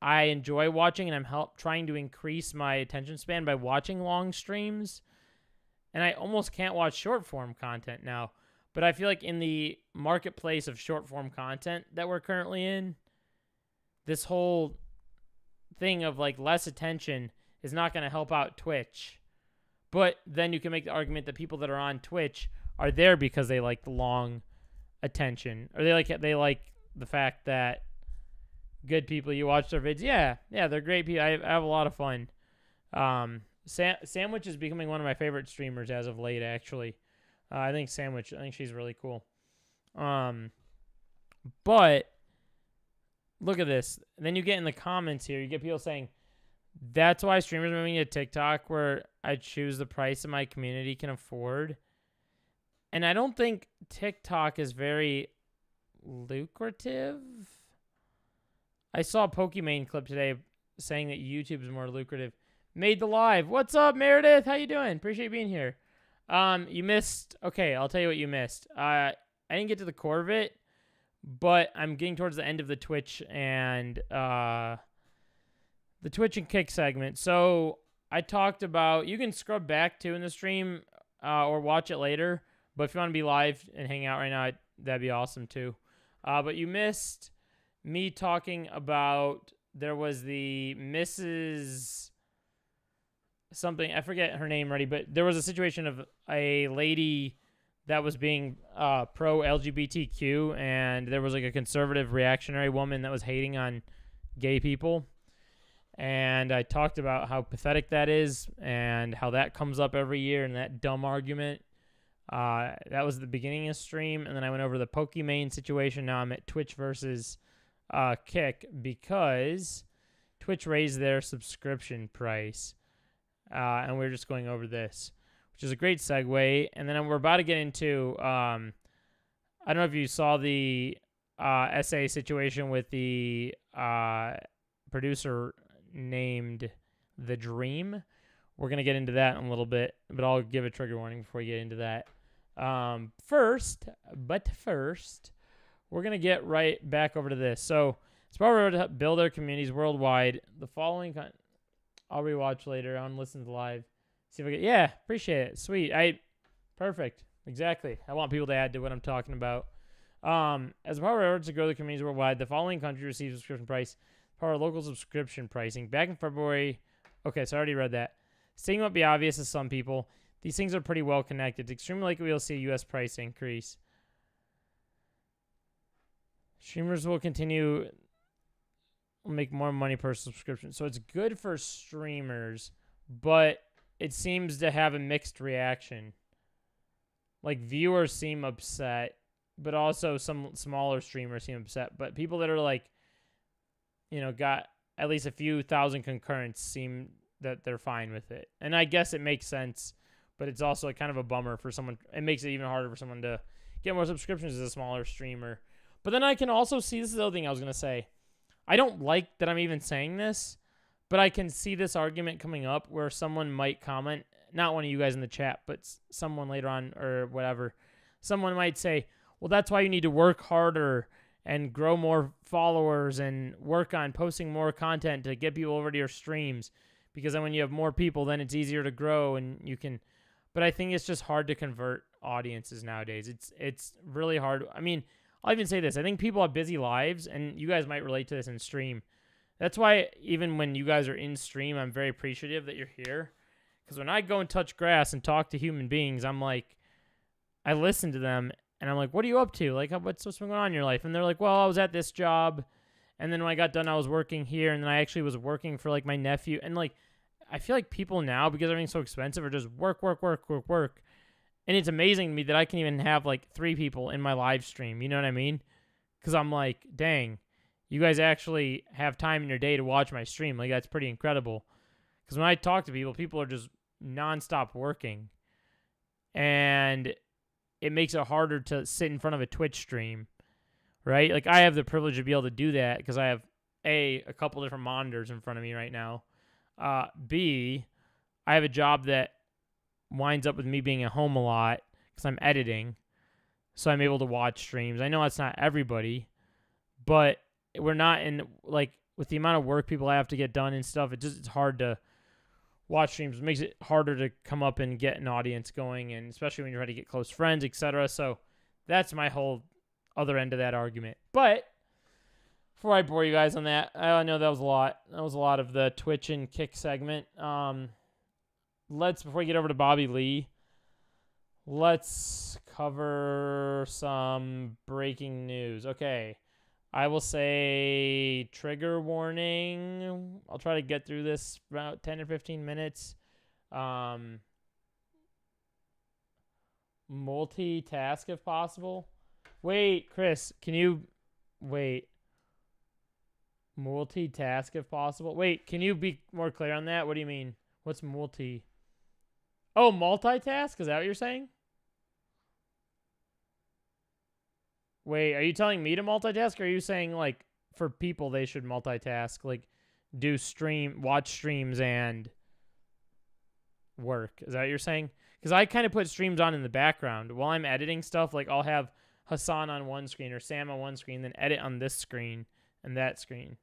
I enjoy watching, and I'm trying to increase my attention span by watching long streams. And I almost can't watch short form content now. But I feel like in the marketplace of short form content that we're currently in, this whole thing of like less attention is not going to help out Twitch. But then you can make the argument that people that are on Twitch are there because they like the long attention, or they like the fact that good people, you watch their vids. Yeah, they're great people. I have a lot of fun. Sandwich is becoming one of my favorite streamers as of late, actually. I think she's really cool. But look at this. And then you get in the comments here, you get people saying, that's why streamers are moving to TikTok, where I choose the price that my community can afford. And I don't think TikTok is very lucrative. I saw a Pokimane clip today saying that YouTube is more lucrative. Made the live. What's up, Meredith? How you doing? Appreciate you being here. You missed. Okay, I'll tell you what you missed. I didn't get to the core of it, but I'm getting towards the end of the Twitch and Kick segment. So I talked about, you can scrub back to in the stream or watch it later. But if you want to be live and hang out right now, that'd be awesome too. But you missed me talking about, there was the Mrs. something, I forget her name already, but there was a situation of a lady that was being pro-LGBTQ, and there was like a conservative reactionary woman that was hating on gay people. And I talked about how pathetic that is and how that comes up every year in that dumb argument. That was the beginning of the stream, and then I went over the Pokimane situation. Now I'm at Twitch versus Kick, because Twitch raised their subscription price, and we're just going over this, which is a great segue. And then we're about to get into, I don't know if you saw the essay situation with the producer named The Dream. We're going to get into that in a little bit, but I'll give a trigger warning before we get into that. First, we're going to get right back over to this. So, Sparrow to build our communities worldwide. The following, I'll rewatch later. I want to listen to the live. See if I get, yeah, appreciate it. Sweet. Perfect. Exactly. I want people to add to what I'm talking about. As Power efforts to grow the communities worldwide, the following country receives subscription price. Power local subscription pricing. Back in February, okay, so I already read that. Stating might be obvious to some people, These things are pretty well connected. It's extremely likely we'll see a U.S. price increase. Streamers will continue make more money per subscription. So it's good for streamers, but it seems to have a mixed reaction. Like, viewers seem upset, but also some smaller streamers seem upset. But people that are like, got at least a few thousand concurrents seem that they're fine with it. And I guess it makes sense, but it's also kind of a bummer for someone. It makes it even harder for someone to get more subscriptions as a smaller streamer. But then I can also see, this is the other thing I was going to say. I don't like that I'm even saying this, but I can see this argument coming up where someone might comment, not one of you guys in the chat, but someone later on or whatever. Someone might say, well, that's why you need to work harder and grow more followers and work on posting more content to get people over to your streams. Because then when you have more people, then it's easier to grow and you can. But I think it's just hard to convert audiences nowadays. It's really hard. I mean, I'll even say this. I think people have busy lives, and you guys might relate to this in stream. That's why even when you guys are in stream, I'm very appreciative that you're here. Because when I go and touch grass and talk to human beings, I'm like, I listen to them, and I'm like, what are you up to? Like, what's going on in your life? And they're like, well, I was at this job, and then when I got done, I was working here, and then I actually was working for, like, my nephew. And, like, I feel like people now, because everything's so expensive, are just work. And it's amazing to me that I can even have, like, 3 people in my live stream. You know what I mean? Because I'm like, dang, you guys actually have time in your day to watch my stream. Like, that's pretty incredible. Because when I talk to people, people are just nonstop working. And it makes it harder to sit in front of a Twitch stream, right? Like, I have the privilege to be able to do that because I have, A, a couple different monitors in front of me right now. B, I have a job that winds up with me being at home a lot because I'm editing, so I'm able to watch streams. I know that's not everybody, but we're not in, like, with the amount of work people have to get done and stuff, it's hard to watch streams. It makes it harder to come up and get an audience going, and especially when you're trying to get close friends, etc. So that's my whole other end of that argument. But before I bore you guys on that, I know that was a lot. That was a lot of the Twitch and Kick segment. Before we get over to Bobby Lee, let's cover some breaking news. Okay. I will say trigger warning. I'll try to get through this about 10 or 15 minutes. Multitask if possible. Wait, Chris, can you wait? Multitask if possible. Wait, can you be more clear on that? What do you mean? What's multi? Oh, multitask? Is that what you're saying? Wait, are you telling me to multitask, or are you saying, like, for people they should multitask, like, watch streams and work? Is that what you're saying? Because I kind of put streams on in the background. While I'm editing stuff, like, I'll have Hassan on one screen or Sam on one screen, then edit on this screen and that screen.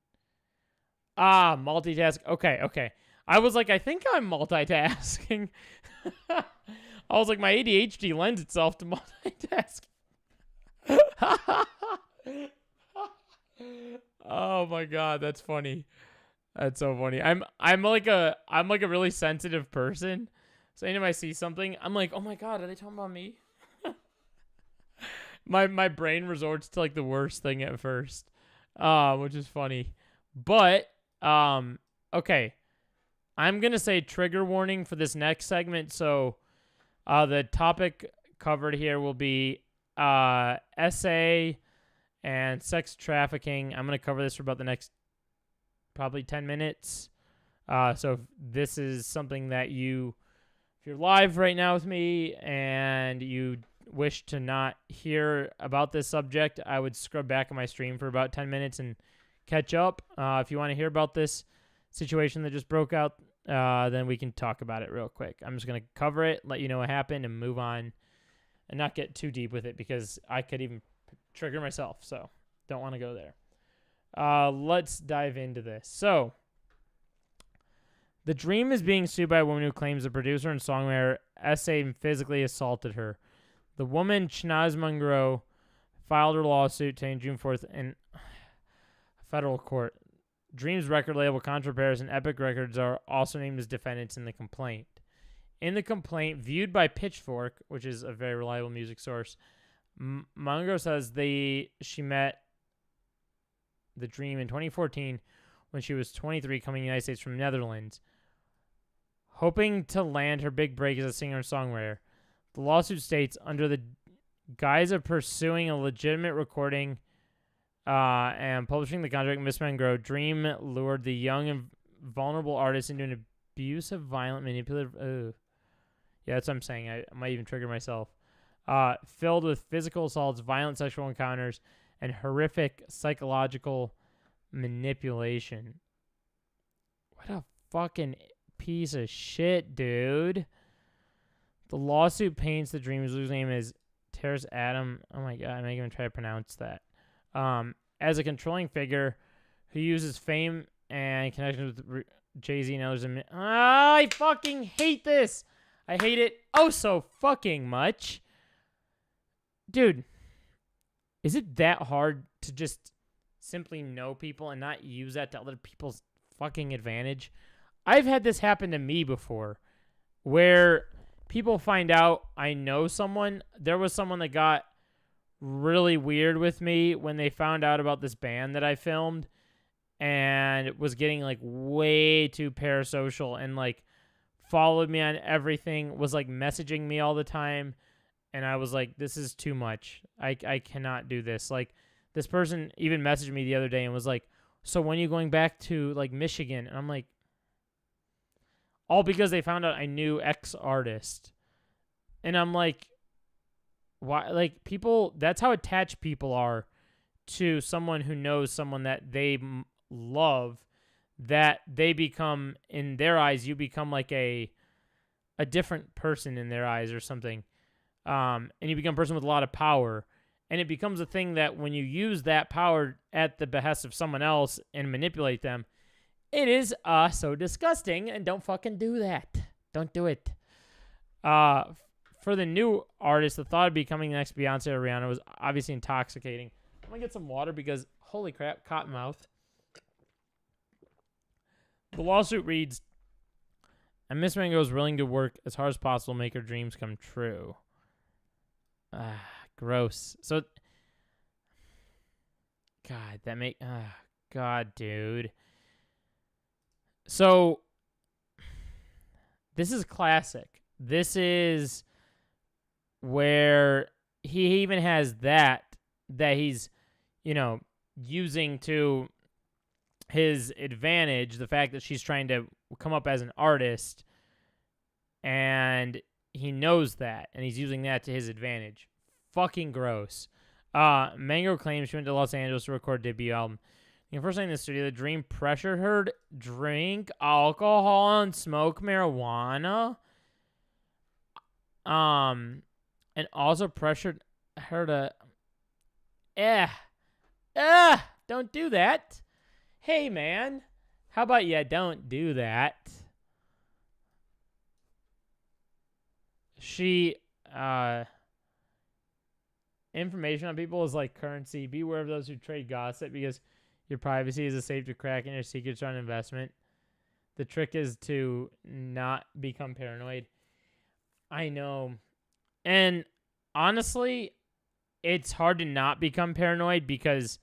Ah, multitask. Okay. I was like, I think I'm multitasking. I was like, my ADHD lends itself to multitasking. Oh my god, that's funny. That's so funny. I'm like a really sensitive person. So anytime I see something, I'm like, oh my god, are they talking about me? my brain resorts to, like, the worst thing at first, which is funny. But okay, I'm gonna say trigger warning for this next segment. So the topic covered here will be SA and sex trafficking. I'm going to cover this for about the next probably 10 minutes. So if this is something that if you're live right now with me and you wish to not hear about this subject, I would scrub back on my stream for about 10 minutes and catch up. If you want to hear about this situation that just broke out, then we can talk about it real quick. I'm just going to cover it, let you know what happened, and move on. And not get too deep with it because I could even trigger myself. So don't want to go there. Let's dive into this. So The Dream is being sued by a woman who claims the producer and songwriter S.A. physically assaulted her. The woman, Chnaz Monroe, filed her lawsuit today, June 4th, in federal court. Dream's record label, Contra Paris, and Epic Records are also named as defendants in the complaint. In the complaint, viewed by Pitchfork, which is a very reliable music source, Mango says she met the Dream in 2014 when she was 23, coming to the United States from the Netherlands, hoping to land her big break as a singer and songwriter. The lawsuit states, under the guise of pursuing a legitimate recording and publishing the contract, Miss Monroe, Dream lured the young and vulnerable artist into an abusive, violent, manipulative... Yeah, that's what I'm saying. I might even trigger myself. Filled with physical assaults, violent sexual encounters, and horrific psychological manipulation. What a fucking piece of shit, dude. The lawsuit paints the Dream's whose name is Terrace Adam. Oh my god, I'm not even try to pronounce that. As a controlling figure who uses fame and connections with Jay-Z and others. I fucking hate this. I hate it oh so fucking much. Dude, is it that hard to just simply know people and not use that to other people's fucking advantage? I've had this happen to me before where people find out I know someone. There was someone that got really weird with me when they found out about this band that I filmed and was getting like way too parasocial and like followed me on everything, was like messaging me all the time. And I was like, this is too much. I cannot do this. Like, this person even messaged me the other day and was like, so when are you going back to like Michigan? And I'm like, all because they found out I knew X artist. And I'm like, why? Like, people, that's how attached people are to someone who knows someone that they love, that they become, in their eyes, you become like a different person in their eyes or something. And you become a person with a lot of power. And it becomes a thing that when you use that power at the behest of someone else and manipulate them, it is so disgusting, and don't fucking do that. Don't do it. For the new artist, the thought of becoming the next Beyonce or Rihanna was obviously intoxicating. I'm going to get some water because, holy crap, cotton mouth. The lawsuit reads, and Miss Mango is willing to work as hard as possible to make her dreams come true. Gross. So, God, God, dude. So, this is classic. This is where he even has that he's, using to his advantage, the fact that she's trying to come up as an artist, and he knows that, and he's using that to his advantage. Fucking gross. Mango claims she went to Los Angeles to record a debut album. The first night in the studio, the Dream pressured her to drink alcohol and smoke marijuana. And also pressured her to... don't do that. Hey, man. How about you don't do that? She... information on people is like currency. Beware of those who trade gossip because your privacy is a safe to crack and your secrets are an investment. The trick is to not become paranoid. I know. And honestly, it's hard to not become paranoid because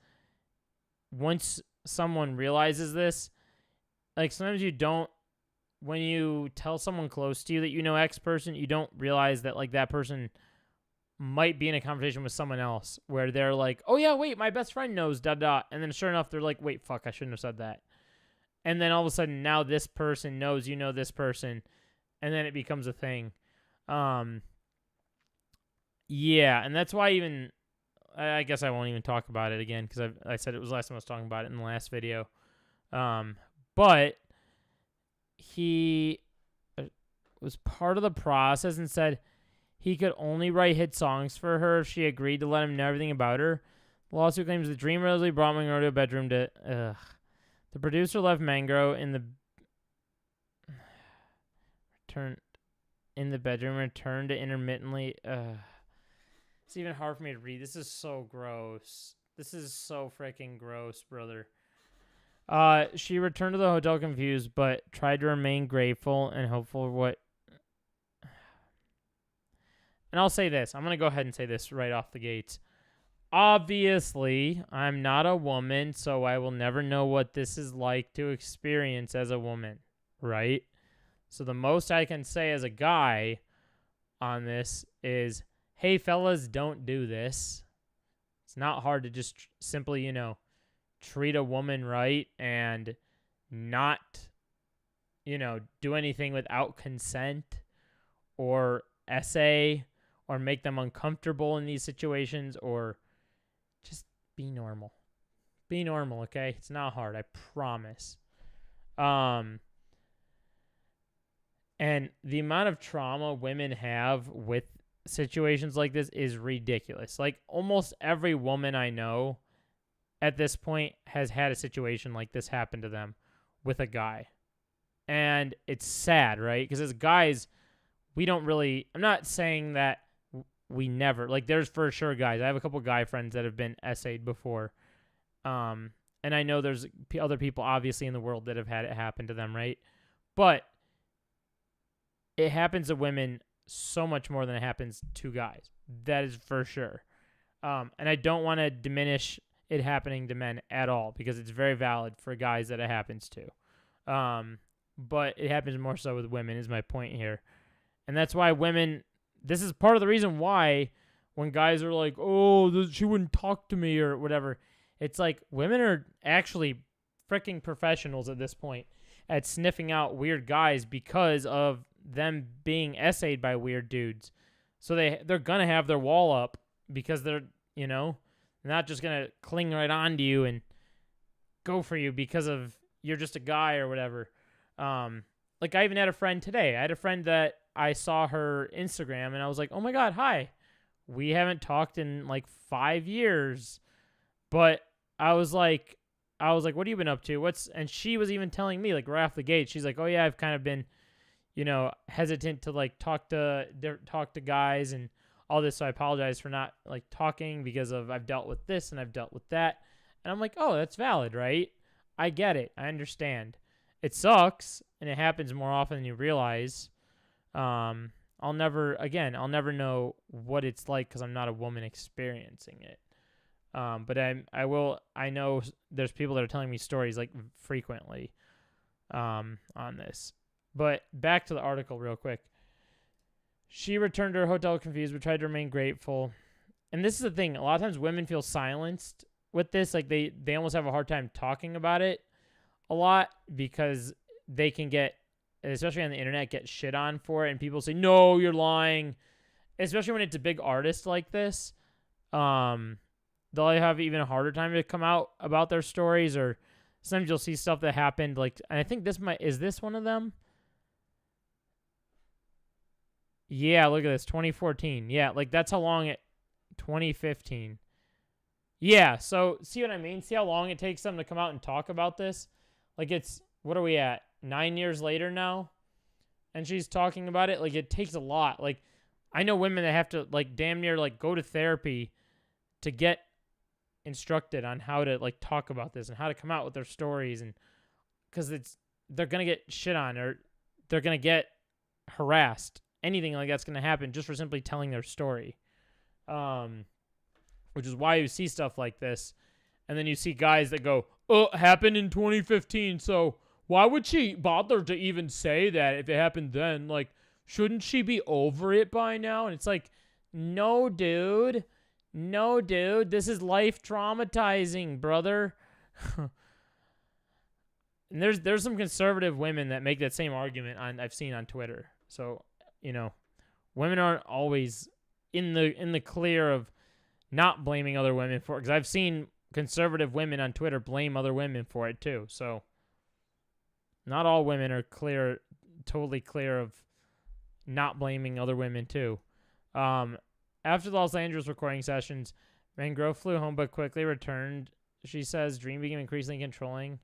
once someone realizes this, like sometimes you don't, when you tell someone close to you that you know X person, you don't realize that like that person might be in a conversation with someone else where they're like, oh yeah, wait, my best friend knows, da. And then sure enough, they're like, wait, fuck, I shouldn't have said that. And then all of a sudden now this person knows you know this person. And then it becomes a thing. Yeah. And that's why even, I guess I won't even talk about it again because I said it was last time I was talking about it in the last video. But he was part of the process and said he could only write hit songs for her if she agreed to let him know everything about her. The lawsuit claims the Dream readily brought Mango to a bedroom to... The producer left Mango in the... returned to intermittently... It's even hard for me to read. This is so gross. This is so freaking gross, brother. She returned to the hotel confused, but tried to remain grateful and hopeful for what and I'll say this. I'm going to go ahead and say this right off the gates. Obviously, I'm not a woman, so I will never know what this is like to experience as a woman, right? So the most I can say as a guy on this is, hey, fellas, don't do this. It's not hard to just simply, treat a woman right and not, do anything without consent or essay or make them uncomfortable in these situations, or just be normal. Be normal, okay? It's not hard, I promise. And the amount of trauma women have with situations like this is ridiculous. Like, almost every woman I know at this point has had a situation like this happen to them with a guy. And it's sad, right? Because as guys, we don't really, I'm not saying that we never, like, there's for sure guys. I have a couple guy friends that have been essayed before. And I know there's other people obviously in the world that have had it happen to them, right? But it happens to women so much more than it happens to guys. That is for sure. And I don't want to diminish it happening to men at all, because it's very valid for guys that it happens to. But it happens more so with women is my point here. And that's why women, this is part of the reason why when guys are like, oh, she wouldn't talk to me or whatever, it's like women are actually freaking professionals at this point at sniffing out weird guys because of them being essayed by weird dudes. So they're going to have their wall up because they're, not just going to cling right on to you and go for you because of you're just a guy or whatever. Like, I even had a friend today. I had a friend that I saw her Instagram and I was like, oh my God, hi. We haven't talked in like 5 years. But I was like, what have you been up to? And she was even telling me, like, right off the gate, she's like, oh yeah, I've kind of been, hesitant to like talk to guys and all this. So I apologize for not like talking because of I've dealt with this and I've dealt with that. And I'm like, oh, that's valid, right? I get it. I understand. It sucks and it happens more often than you realize. I'll never know what it's like because I'm not a woman experiencing it. But I know there's people that are telling me stories like frequently, on this. But back to the article real quick. She returned to her hotel confused, but tried to remain grateful. And this is the thing. A lot of times women feel silenced with this. Like they almost have a hard time talking about it a lot because they can get, especially on the internet, get shit on for it. And people say, no, you're lying. Especially when it's a big artist like this. They'll have even a harder time to come out about their stories, or sometimes you'll see stuff that happened. Like, and I think is this one of them? Yeah, look at this, 2014. Yeah, like that's how long 2015. Yeah, so see what I mean? See how long it takes them to come out and talk about this? Like what are we at? 9 years later now? And she's talking about it? Like, it takes a lot. Like, I know women that have to, like, damn near, like, go to therapy to get instructed on how to, like, talk about this and how to come out with their stories, and because they're going to get shit on, or they're going to get harassed. Anything like that's going to happen just for simply telling their story. Which is why you see stuff like this. And then you see guys that go, oh, it happened in 2015, so why would she bother to even say that if it happened then? Like, shouldn't she be over it by now? And it's like, no, dude. No, dude. This is life traumatizing, brother. And there's some conservative women that make that same argument I've seen on Twitter. So, women aren't always in the clear of not blaming other women for it, because I've seen conservative women on Twitter blame other women for it too. So not all women are totally clear of not blaming other women too. After the Los Angeles recording sessions, Mangrove flew home but quickly returned. She says Dream became increasingly controlling.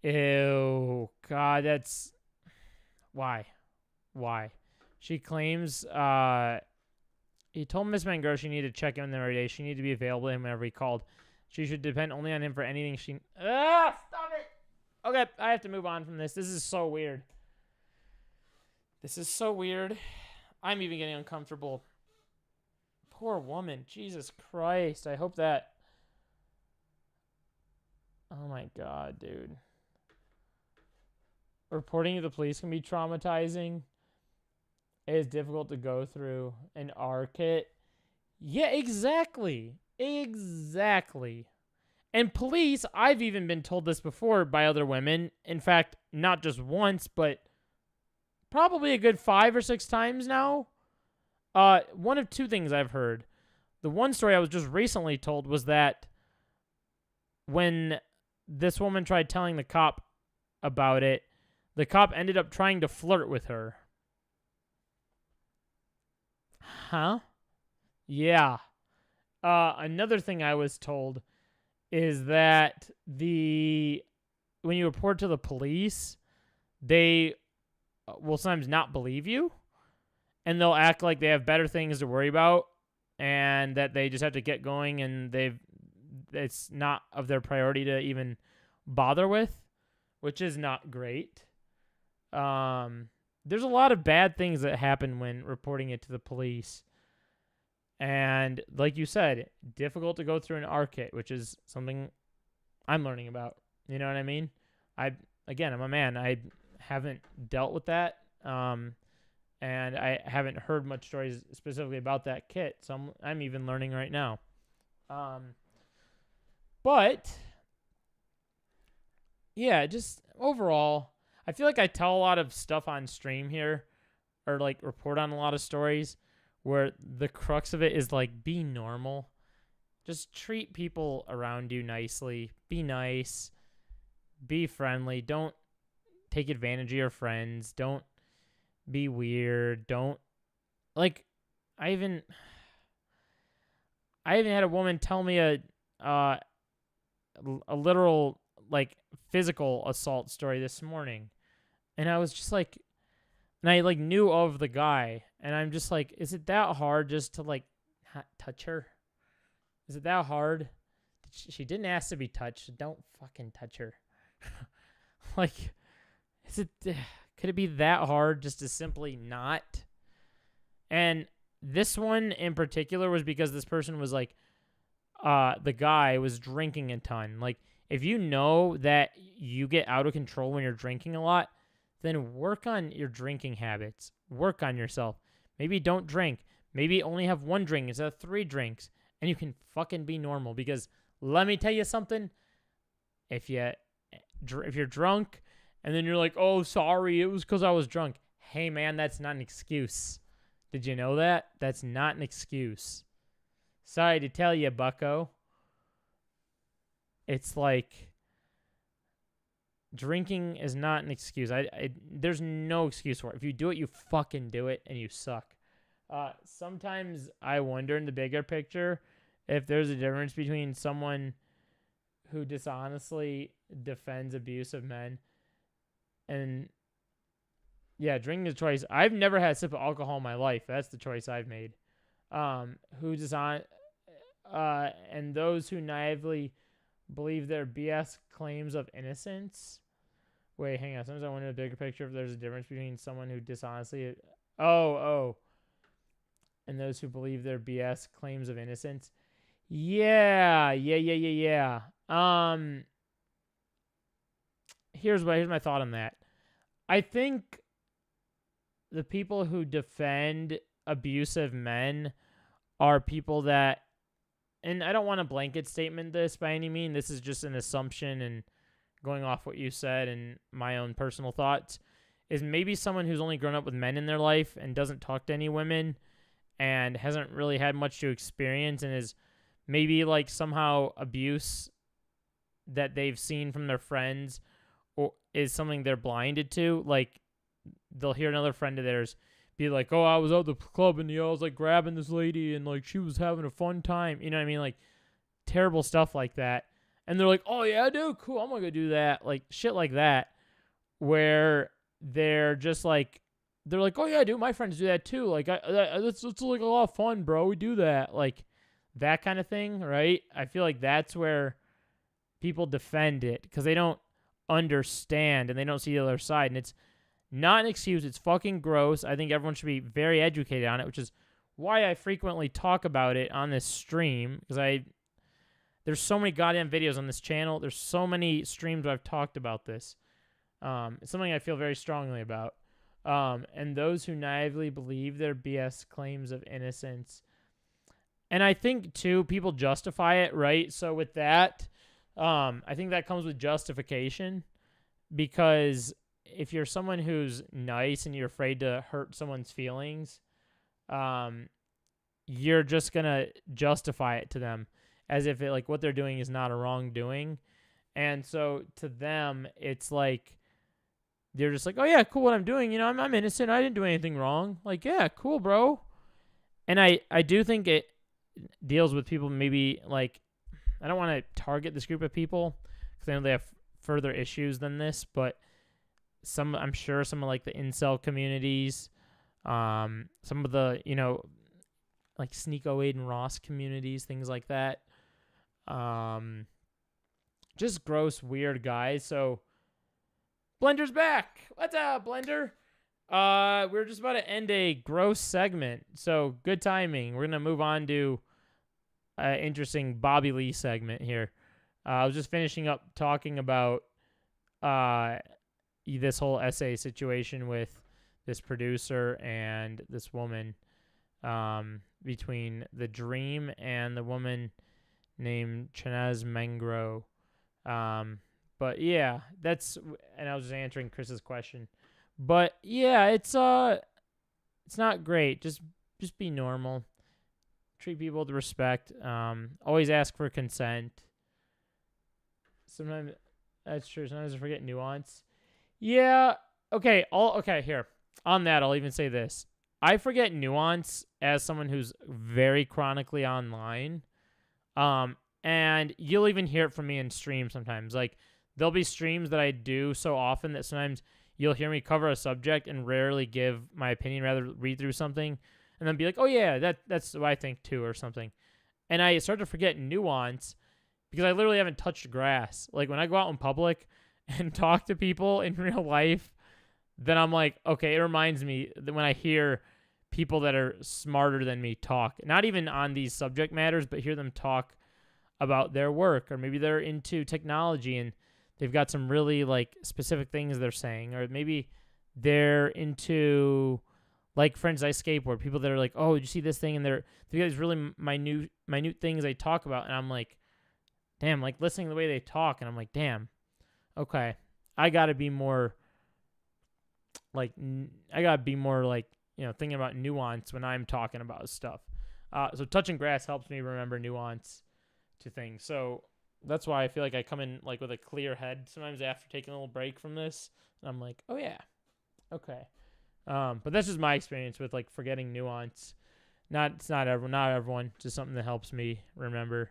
Ew, God, that's why. She claims he told Miss Mangrove she needed to check in every day. She needed to be available to him whenever he called. She should depend only on him for anything she... Stop it! Okay, I have to move on from this. This is so weird. I'm even getting uncomfortable. Poor woman. Jesus Christ. I hope that... Oh my God, dude. Reporting to the police can be traumatizing. It is difficult to go through an ARKit. Yeah, exactly. Exactly. And police, I've even been told this before by other women. In fact, not just once, but probably a good 5 or 6 times now. One of two things I've heard. The one story I was just recently told was that when this woman tried telling the cop about it, the cop ended up trying to flirt with her. Huh? Yeah. Another thing I was told is that when you report to the police, they will sometimes not believe you, and they'll act like they have better things to worry about, and that they just have to get going, and it's not of their priority to even bother with, which is not great. There's a lot of bad things that happen when reporting it to the police. And like you said, difficult to go through an ARKit, which is something I'm learning about. You know what I mean? I'm a man. I haven't dealt with that. And I haven't heard much stories specifically about that kit. So I'm even learning right now. But yeah, just overall, I feel like I tell a lot of stuff on stream here, or like report on a lot of stories, where the crux of it is like, be normal. Just treat people around you nicely. Be nice. Be friendly. Don't take advantage of your friends. Don't be weird. Don't, like, I even had a woman tell me a literal, like, physical assault story this morning. And I was just like, and I like knew of the guy, and I'm just like, is it that hard just to like touch her? Is it that hard? She didn't ask to be touched. Don't fucking touch her. Like, could it be that hard just to simply not? And this one in particular was because this person was like, the guy was drinking a ton. Like, if you know that you get out of control when you're drinking a lot, then work on your drinking habits. Work on yourself. Maybe don't drink. Maybe only have 1 drink instead of 3 drinks. And you can fucking be normal. Because let me tell you something. If you're drunk and then you're like, oh, sorry, it was because I was drunk. Hey, man, that's not an excuse. Did you know that? That's not an excuse. Sorry to tell you, bucko. It's like, drinking is not an excuse. There's no excuse for it. If you do it, you fucking do it, and you suck. Sometimes I wonder in the bigger picture if there's a difference between someone who dishonestly defends abuse of men and, yeah, drinking is a choice. I've never had a sip of alcohol in my life. That's the choice I've made. And those who naively believe their BS claims of innocence. Wait, hang on. Sometimes I wonder in the bigger picture if there's a difference between someone who dishonestly... Oh. And those who believe their BS claims of innocence. Yeah. Here's my thought on that. I think the people who defend abusive men are people that... And I don't want to blanket statement this by any means. This is just an assumption and going off what you said and my own personal thoughts, is maybe someone who's only grown up with men in their life and doesn't talk to any women and hasn't really had much to experience, and is maybe like somehow abuse that they've seen from their friends or is something they're blinded to. Like, they'll hear another friend of theirs be like, oh, I was at the club and I was like grabbing this lady and like she was having a fun time. You know what I mean? Like, terrible stuff like that. And they're like, oh yeah, dude, cool, I'm gonna go do that. Like, shit like that, where they're just like, they're like, oh yeah, dude, my friends do that too. Like, it's like a lot of fun, bro. We do that. Like, that kind of thing, right? I feel like that's where people defend it because they don't understand and they don't see the other side. And it's Not an excuse. It's fucking gross. I think everyone should be very educated on it, which is why I frequently talk about it on this stream, because there's so many goddamn videos on this channel. There's so many streams where I've talked about this. It's something I feel very strongly about. And those who naively believe their BS claims of innocence. And I think, too, people justify it, right? So with that, I think that comes with justification, because if you're someone who's nice and you're afraid to hurt someone's feelings, you're just going to justify it to them as if like what they're doing is not a wrongdoing. And so to them, it's like, they're just like, oh yeah, cool what I'm doing. You know, I'm innocent. I didn't do anything wrong. Like, yeah, cool, bro. And I do think it deals with people maybe like, I don't want to target this group of people because I know they have further issues than this, but I'm sure some of like the incel communities, some of the, you know, like Sneako Aiden Ross communities, things like that. Just gross, weird guys. So Blender's back. What's up, Blender? We're just about to end a gross segment, so good timing. We're gonna move on to an interesting Bobby Lee segment here. I was just finishing up talking about this whole essay situation with this producer and this woman, between the Dream and the woman named Chanaz Mangro. But yeah, and I was just answering Chris's question. But yeah, it's not great. Just be normal. Treat people with respect. Always ask for consent. Sometimes that's true. Sometimes I forget nuance. Yeah. Okay. Here. On that, I'll even say this. I forget nuance as someone who's very chronically online. And you'll even hear it from me in streams sometimes. Like, there'll be streams that I do so often that sometimes you'll hear me cover a subject and rarely give my opinion, rather read through something and then be like, oh yeah, that's what I think too, or something. And I start to forget nuance because I literally haven't touched grass. Like, when I go out in public and talk to people in real life, then I'm like, okay, it reminds me that when I hear people that are smarter than me talk, not even on these subject matters, but hear them talk about their work, or maybe they're into technology and they've got some really like specific things they're saying, or maybe they're into, like, for instance, I skateboard, people that are like, oh, did you see this thing? And they've got these really minute things they talk about. And I'm like, damn, like listening to the way they talk. And I'm like, damn, okay, I gotta be more like, you know, thinking about nuance when I'm talking about stuff. So touching grass helps me remember nuance to things. So that's why I feel like I come in like with a clear head sometimes after taking a little break from this, and I'm like, oh yeah, okay. But that's just my experience with like forgetting nuance. Not everyone, just something that helps me remember.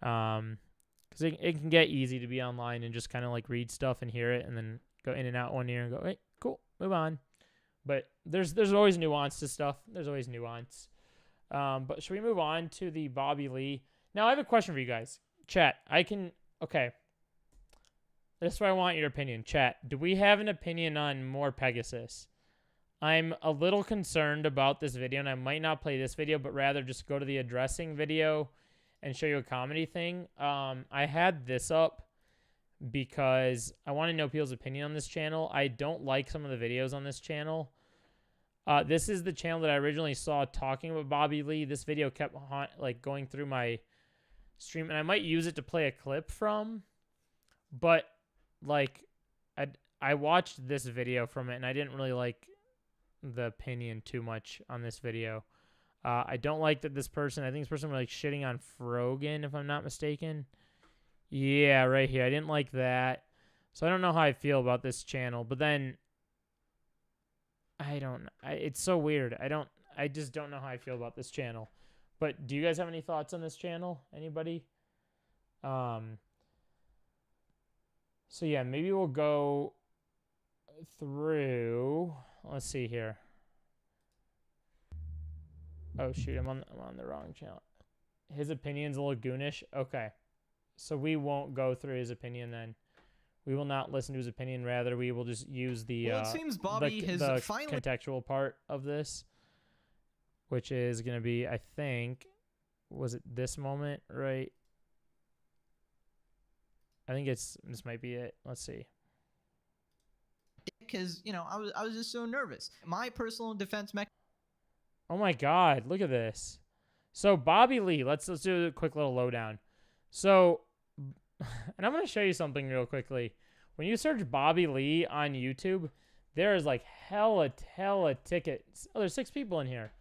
Because it can get easy to be online and just kind of like read stuff and hear it and then go in and out one ear and go, hey, cool, move on. But there's always nuance to stuff. There's always nuance. But should we move on to the Bobby Lee? Now, I have a question for you guys. Chat, okay. That's why I want your opinion. Chat, do we have an opinion on more Pegasus? I'm a little concerned about this video, and I might not play this video, but rather just go to the addressing video and show you a comedy thing. I had this up because I want to know people's opinion on this channel. I don't like some of the videos on this channel. This is the channel that I originally saw talking about Bobby Lee. This video kept like going through my stream, and I might use it to play a clip from, but like I watched this video from it and I didn't really like the opinion too much on this video. I don't like that I think this person was like shitting on Frogan, if I'm not mistaken. Yeah, right here. I didn't like that. So I don't know how I feel about this channel, but then it's so weird. I just don't know how I feel about this channel. But do you guys have any thoughts on this channel? Anybody? So yeah, maybe we'll go through. Let's see here. Oh shoot, I'm on the wrong channel. His opinion's a little goonish. Okay. So we won't go through his opinion then. We will not listen to his opinion. Rather, we will just use the Well, it seems Bobby has the finally contextual part of this, which is going to be, I think, was it this moment, right? I think this might be it. Let's see. because I was just so nervous. My personal defense mechanism. Oh my God, look at this. So Bobby Lee, let's do a quick little lowdown. So, and I'm going to show you something real quickly. When you search Bobby Lee on YouTube, there is like hella tickets. Oh, there's 6 people in here.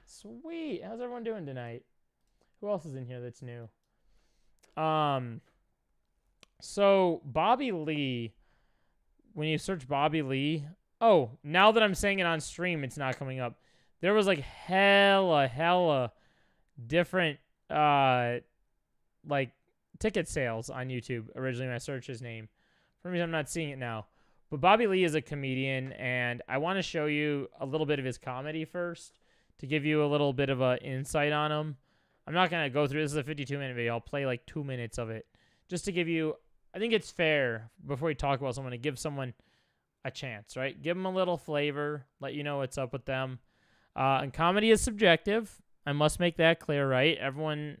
Sweet. How's everyone doing tonight? Who else is in here that's new? So Bobby Lee, when you search Bobby Lee, oh, now that I'm saying it on stream, it's not coming up. There was like hella different like ticket sales on YouTube originally when I searched his name. For some reason I'm not seeing it now. But Bobby Lee is a comedian, and I want to show you a little bit of his comedy first to give you a little bit of an insight on him. I'm not going to go through, this is a 52-minute video. I'll play like 2 minutes of it just to give you, I think it's fair before we talk about someone to give someone a chance, right? Give them a little flavor, let you know what's up with them. And comedy is subjective. I must make that clear, right? Everyone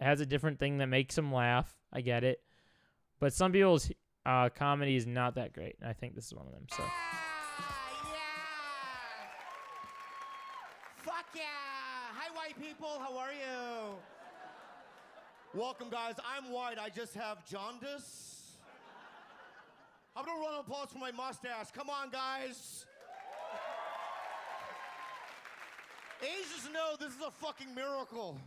has a different thing that makes them laugh. I get it. But some people's comedy is not that great. And I think this is one of them. So. Fuck yeah! Hi, white people. How are you? Welcome, guys. I'm white. I just have jaundice. I'm gonna run applause for my mustache. Come on, guys. Asians know this is a fucking miracle.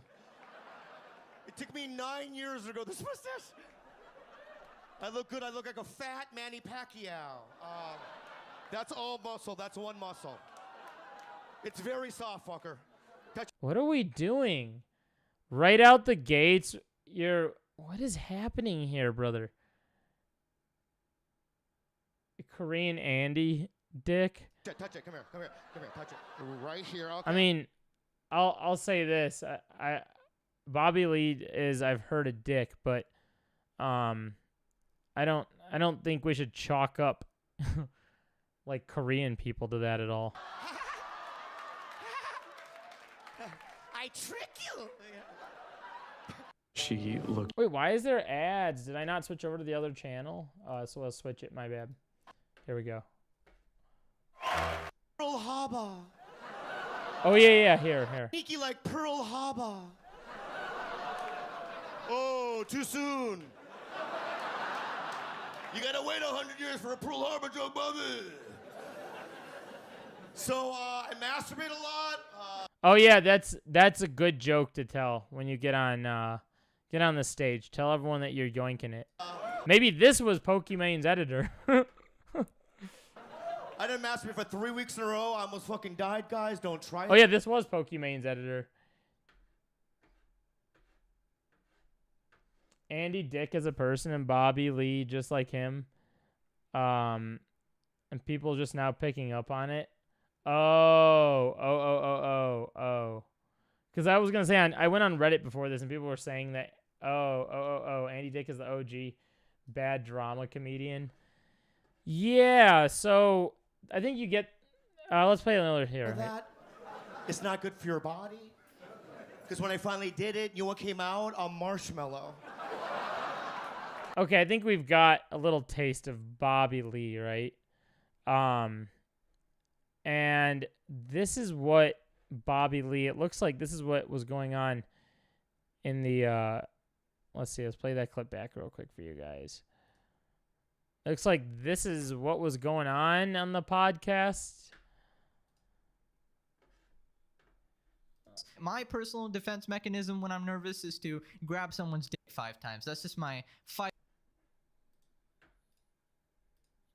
It took me 9 years to grow this mustache. I look good. I look like a fat Manny Pacquiao. That's all muscle. That's one muscle. It's very soft, fucker. What are we doing? Right out the gates, what is happening here, brother? Korean Andy dick. Touch it. Come here. Touch it. Right here. Okay. I mean, I'll say this. I Bobby Lee is, I've heard, a dick, but I don't think we should chalk up like Korean people to that at all. I trick you. She looked. Wait, why is there ads? Did I not switch over to the other channel? So I'll switch it. My bad. Here we go. Pearl Harbor. Oh, yeah. Here. Sneaky like Pearl Harbor. Oh, too soon. You gotta wait 100 years for a Pearl Harbor joke, Bobby. So, I masturbate a lot. Oh, yeah, that's a good joke to tell when you get on the stage. Tell everyone that you're yoinking it. Maybe this was Pokimane's editor. I didn't masturbate for 3 weeks in a row. I almost fucking died, guys. Don't try it. Oh, yeah, this was Pokimane's editor. Andy Dick is a person, and Bobby Lee just like him. And people just now picking up on it. Oh. Because I was going to say, I went on Reddit before this, and people were saying that, Andy Dick is the OG bad drama comedian. Yeah, so I think you get, let's play another here. That it's not good for your body. Because when I finally did it, you know what came out? A marshmallow. Okay, I think we've got a little taste of Bobby Lee, right? And this is what Bobby Lee, it looks like this is what was going on in the, let's see, let's play that clip back real quick for you guys. It looks like this is what was going on the podcast. My personal defense mechanism when I'm nervous is to grab someone's dick 5 times. That's just my fight.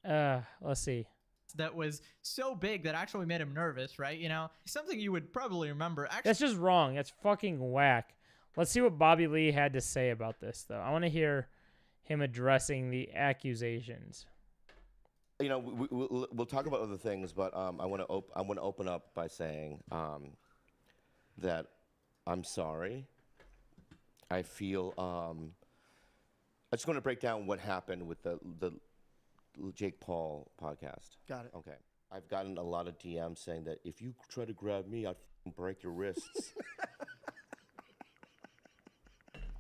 Let's see. That was so big that actually made him nervous, right? You know, something you would probably remember. Actually, that's just wrong. That's fucking whack. Let's see what Bobby Lee had to say about this, though. I want to hear him addressing the accusations. You know, we'll talk about other things, but I want to open up by saying that I'm sorry. I feel I just want to break down what happened with the Jake Paul podcast. Got it. Okay. I've gotten a lot of DMs saying that if you try to grab me, I'd break your wrists.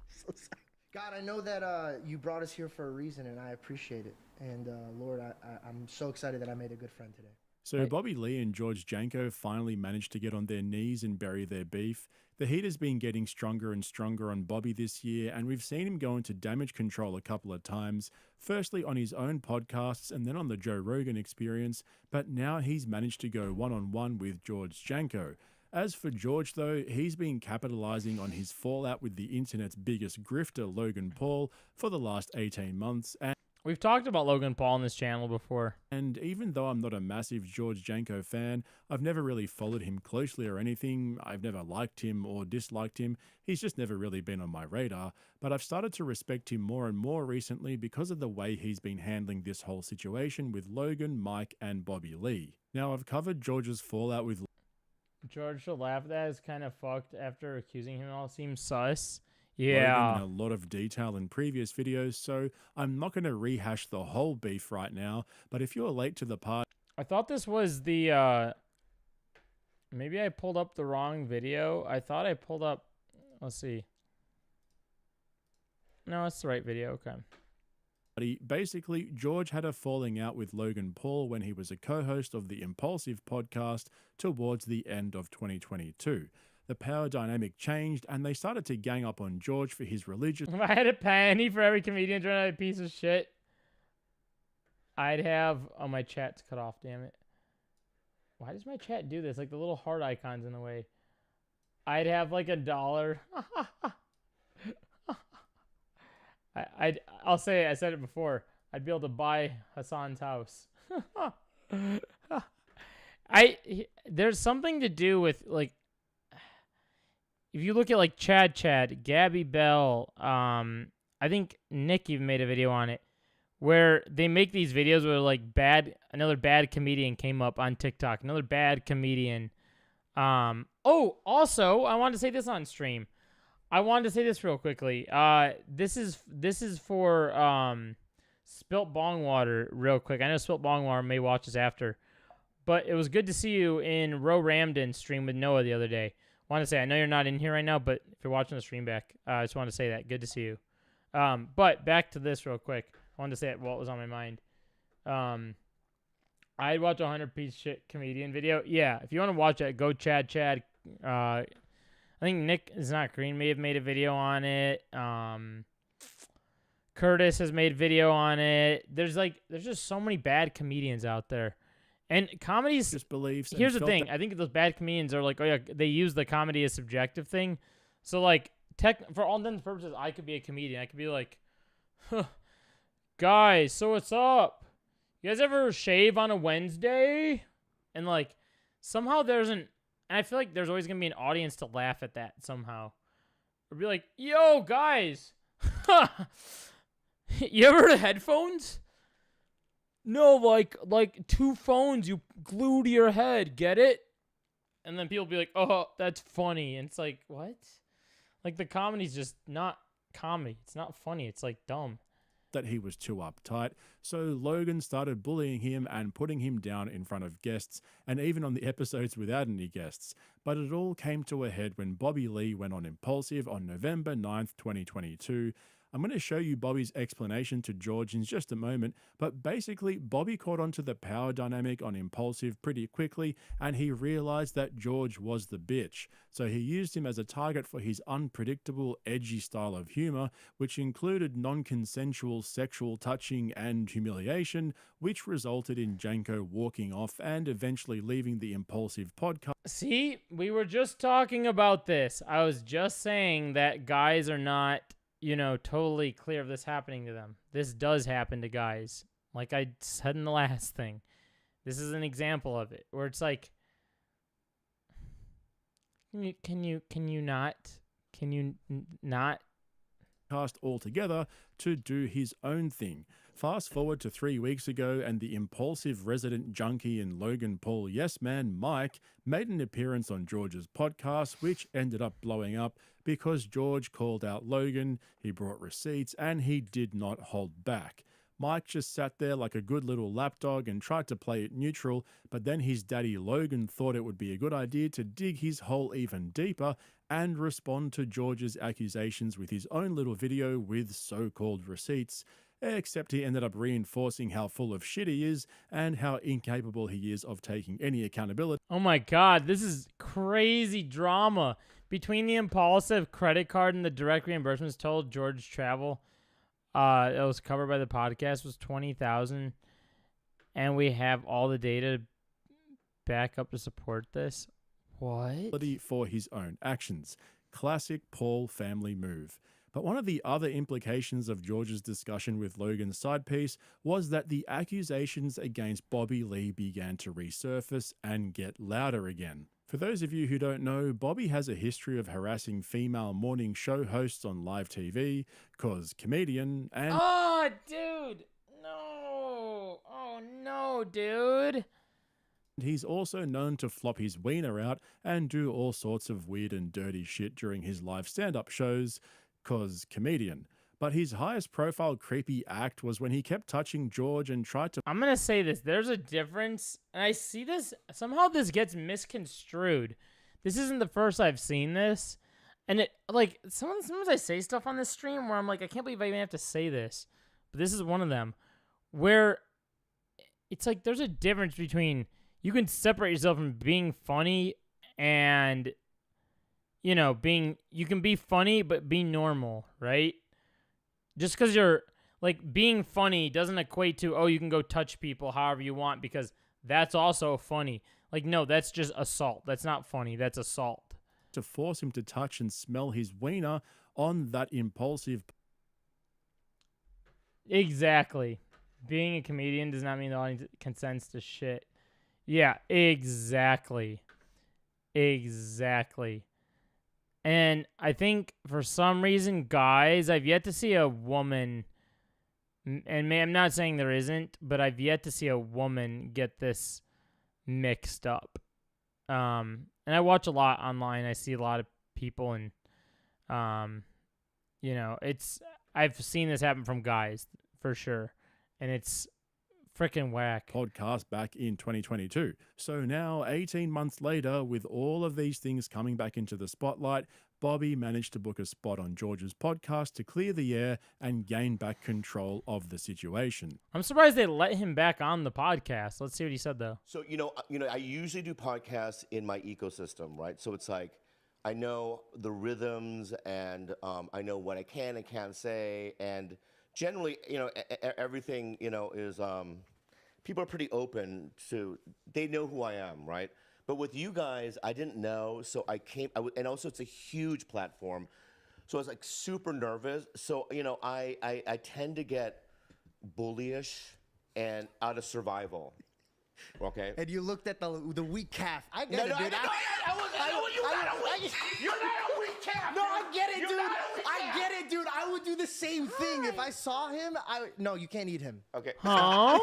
So sorry. God, I know that you brought us here for a reason, and I appreciate it. And Lord, I'm so excited that I made a good friend today. So Bobby Lee and George Janko finally managed to get on their knees and bury their beef. The heat has been getting stronger and stronger on Bobby this year, and we've seen him go into damage control a couple of times, firstly on his own podcasts and then on the Joe Rogan Experience, but now he's managed to go one-on-one with George Janko. As for George, though, he's been capitalizing on his fallout with the internet's biggest grifter, Logan Paul, for the last 18 months, and We've talked about Logan Paul on this channel before. And even though I'm not a massive George Janko fan, I've never really followed him closely or anything. I've never liked him or disliked him. He's just never really been on my radar. But I've started to respect him more and more recently because of the way he's been handling this whole situation with Logan, Mike, and Bobby Lee. Now, I've covered George's fallout with George to laugh at that is kind of fucked after accusing him. It all seems sus. Yeah. Logan in a lot of detail in previous videos, so I'm not going to rehash the whole beef right now, but if you're late to the party... I thought this was the, maybe I pulled up the wrong video. I thought I pulled up, let's see. No, it's the right video, okay. Basically, George had a falling out with Logan Paul when he was a co-host of the Impulsive podcast towards the end of 2022. The power dynamic changed, and they started to gang up on George for his religious... If I had a penny for every comedian trying to be a piece of shit, I'd have... Oh, my chat's cut off, damn it. Why does my chat do this? Like, the little heart icon's in the way. I'd have, like, $1. I'll say it, I said it before. I'd be able to buy Hassan's house. There's something to do with, like... If you look at like Chad, Gabby Bell, I think Nick even made a video on it, where they make these videos where like another bad comedian came up on TikTok, another bad comedian. Oh, also, I wanted to say this on stream. I wanted to say this real quickly. This is for Spilt Bong Water real quick. I know Spilt Bong Water may watch this after, but it was good to see you in Ro Ramden's stream with Noah the other day. I want to say, I know you're not in here right now, but if you're watching the stream back, I just want to say that. Good to see you. But back to this real quick. I wanted to say it while it was on my mind. I'd watch a 100-piece shit comedian video. Yeah, if you want to watch that, go Chad. I think Nick is not Green may have made a video on it. Curtis has made a video on it. There's just so many bad comedians out there. And comedies just beliefs. Here's the thing. I think those bad comedians are like, oh yeah, they use the comedy as subjective thing. So like, for all intents and purposes, I could be a comedian. I could be like, huh, guys, so what's up? You guys ever shave on a Wednesday? And like, somehow and I feel like there's always gonna be an audience to laugh at that somehow. Or be like, yo, guys, you ever heard of headphones? No, like 2 phones you glue to your head, get it? And then people be like, oh, that's funny. And it's like, what? Like, the comedy's just not comedy. It's not funny. It's, like, dumb. That he was too uptight, so Logan started bullying him and putting him down in front of guests, and even on the episodes without any guests. But it all came to a head when Bobby Lee went on Impulsive on November 9th, 2022. I'm going to show you Bobby's explanation to George in just a moment, but basically Bobby caught on to the power dynamic on Impulsive pretty quickly, and he realized that George was the bitch. So he used him as a target for his unpredictable, edgy style of humor, which included non-consensual sexual touching and humiliation, which resulted in Janko walking off and eventually leaving the Impulsive podcast. See, we were just talking about this. I was just saying that guys are not, totally clear of this happening to them. This does happen to guys. Like I said in the last thing. This is an example of it where it's like, can you not Cast altogether to do his own thing. Fast forward to 3 weeks ago, and the impulsive resident junkie and Logan Paul yes man Mike made an appearance on George's podcast, which ended up blowing up because George called out Logan, he brought receipts, and he did not hold back. Mike just sat there like a good little lapdog and tried to play it neutral, but then his daddy Logan thought it would be a good idea to dig his hole even deeper and respond to George's accusations with his own little video with so-called receipts, except he ended up reinforcing how full of shit he is and how incapable he is of taking any accountability. Oh my God, this is crazy drama. Between the impulsive credit card and the direct reimbursements told George travel that was covered by the podcast was $20,000, and we have all the data back up to support this. What? For his own actions. Classic Paul family move. But one of the other implications of George's discussion with Logan's side piece was that the accusations against Bobby Lee began to resurface and get louder again. For those of you who don't know, Bobby has a history of harassing female morning show hosts on live TV, cause comedian, and... Oh, dude! No! Oh, no, dude! He's also known to flop his wiener out and do all sorts of weird and dirty shit during his live stand-up shows, cause comedian. But his highest profile creepy act was when he kept touching George and tried to... I'm going to say this. There's a difference. And I see this. Somehow this gets misconstrued. This isn't the first I've seen this. And it, like, sometimes I say stuff on this stream where I'm like, I can't believe I even have to say this. But this is one of them. Where it's like there's a difference between... You can separate yourself from being funny and, you know, you can be funny, but be normal, right? Just because you're, like, being funny doesn't equate to, oh, you can go touch people however you want because that's also funny. Like, no, that's just assault. That's not funny. That's assault. To force him to touch and smell his wiener on that impulsive... Exactly. Being a comedian does not mean the audience consents to shit. Yeah, exactly. Exactly. And I think for some reason, guys, I've yet to see a woman, and I'm not saying there isn't, but I've yet to see a woman get this mixed up. And I watch a lot online. I see a lot of people, and, you know, I've seen this happen from guys for sure. And it's freaking whack. Podcast back in 2022. So now, 18 months later, with all of these things coming back into the spotlight, Bobby managed to book a spot on George's podcast to clear the air and gain back control of the situation. I'm surprised they let him back on the podcast. Let's see what he said, though. So, you know, I usually do podcasts in my ecosystem, right? So it's like, I know the rhythms and I know what I can and can't say. And generally, you know, everything, you know, is, people are pretty open to, they know who I am, right? But with you guys, I didn't know, so I came, and also it's a huge platform, so I was like super nervous. So, you know, I tend to get bullyish and out of survival. Okay. And you looked at the weak calf. I get No, it, no, dude. you're not a weak calf. No, I get it, dude. I get it, dude. I would do the same thing if I saw him. No, you can't eat him. Okay. Huh?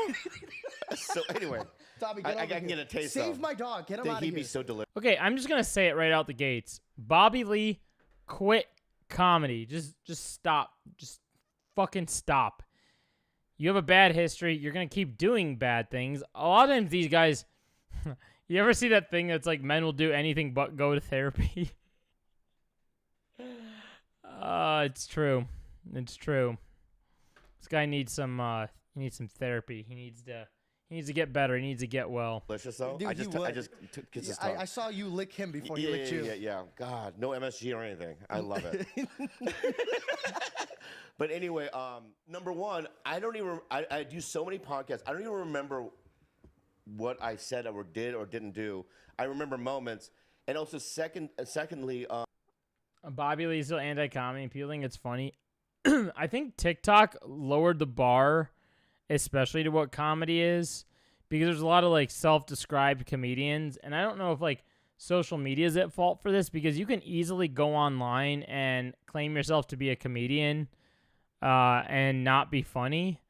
So anyway, Tommy, get I over can here. get a taste. Save my dog. Get him out of He'd here. be so delicious. Okay, I'm just going to say it right out the gates. Bobby Lee, quit comedy. Just stop. Just fucking stop. You have a bad history. You're going to keep doing bad things. A lot of times these guys, you ever see that thing that's like men will do anything but go to therapy? It's true. It's true. This guy needs some therapy. He needs to get better. He needs to get well. Delicious though. Dude, I just kissed his tongue. I saw you lick him before he licked you. Yeah. God, no MSG or anything. I love it. But anyway, number one, I do so many podcasts. I don't even remember what I said or did or didn't do. I remember moments. And also secondly, Bobby Lee's still anti-comedy and people think it's funny. I think TikTok lowered the bar, especially to what comedy is, because there's a lot of like self-described comedians, and I don't know if like social media is at fault for this, because you can easily go online and claim yourself to be a comedian and not be funny.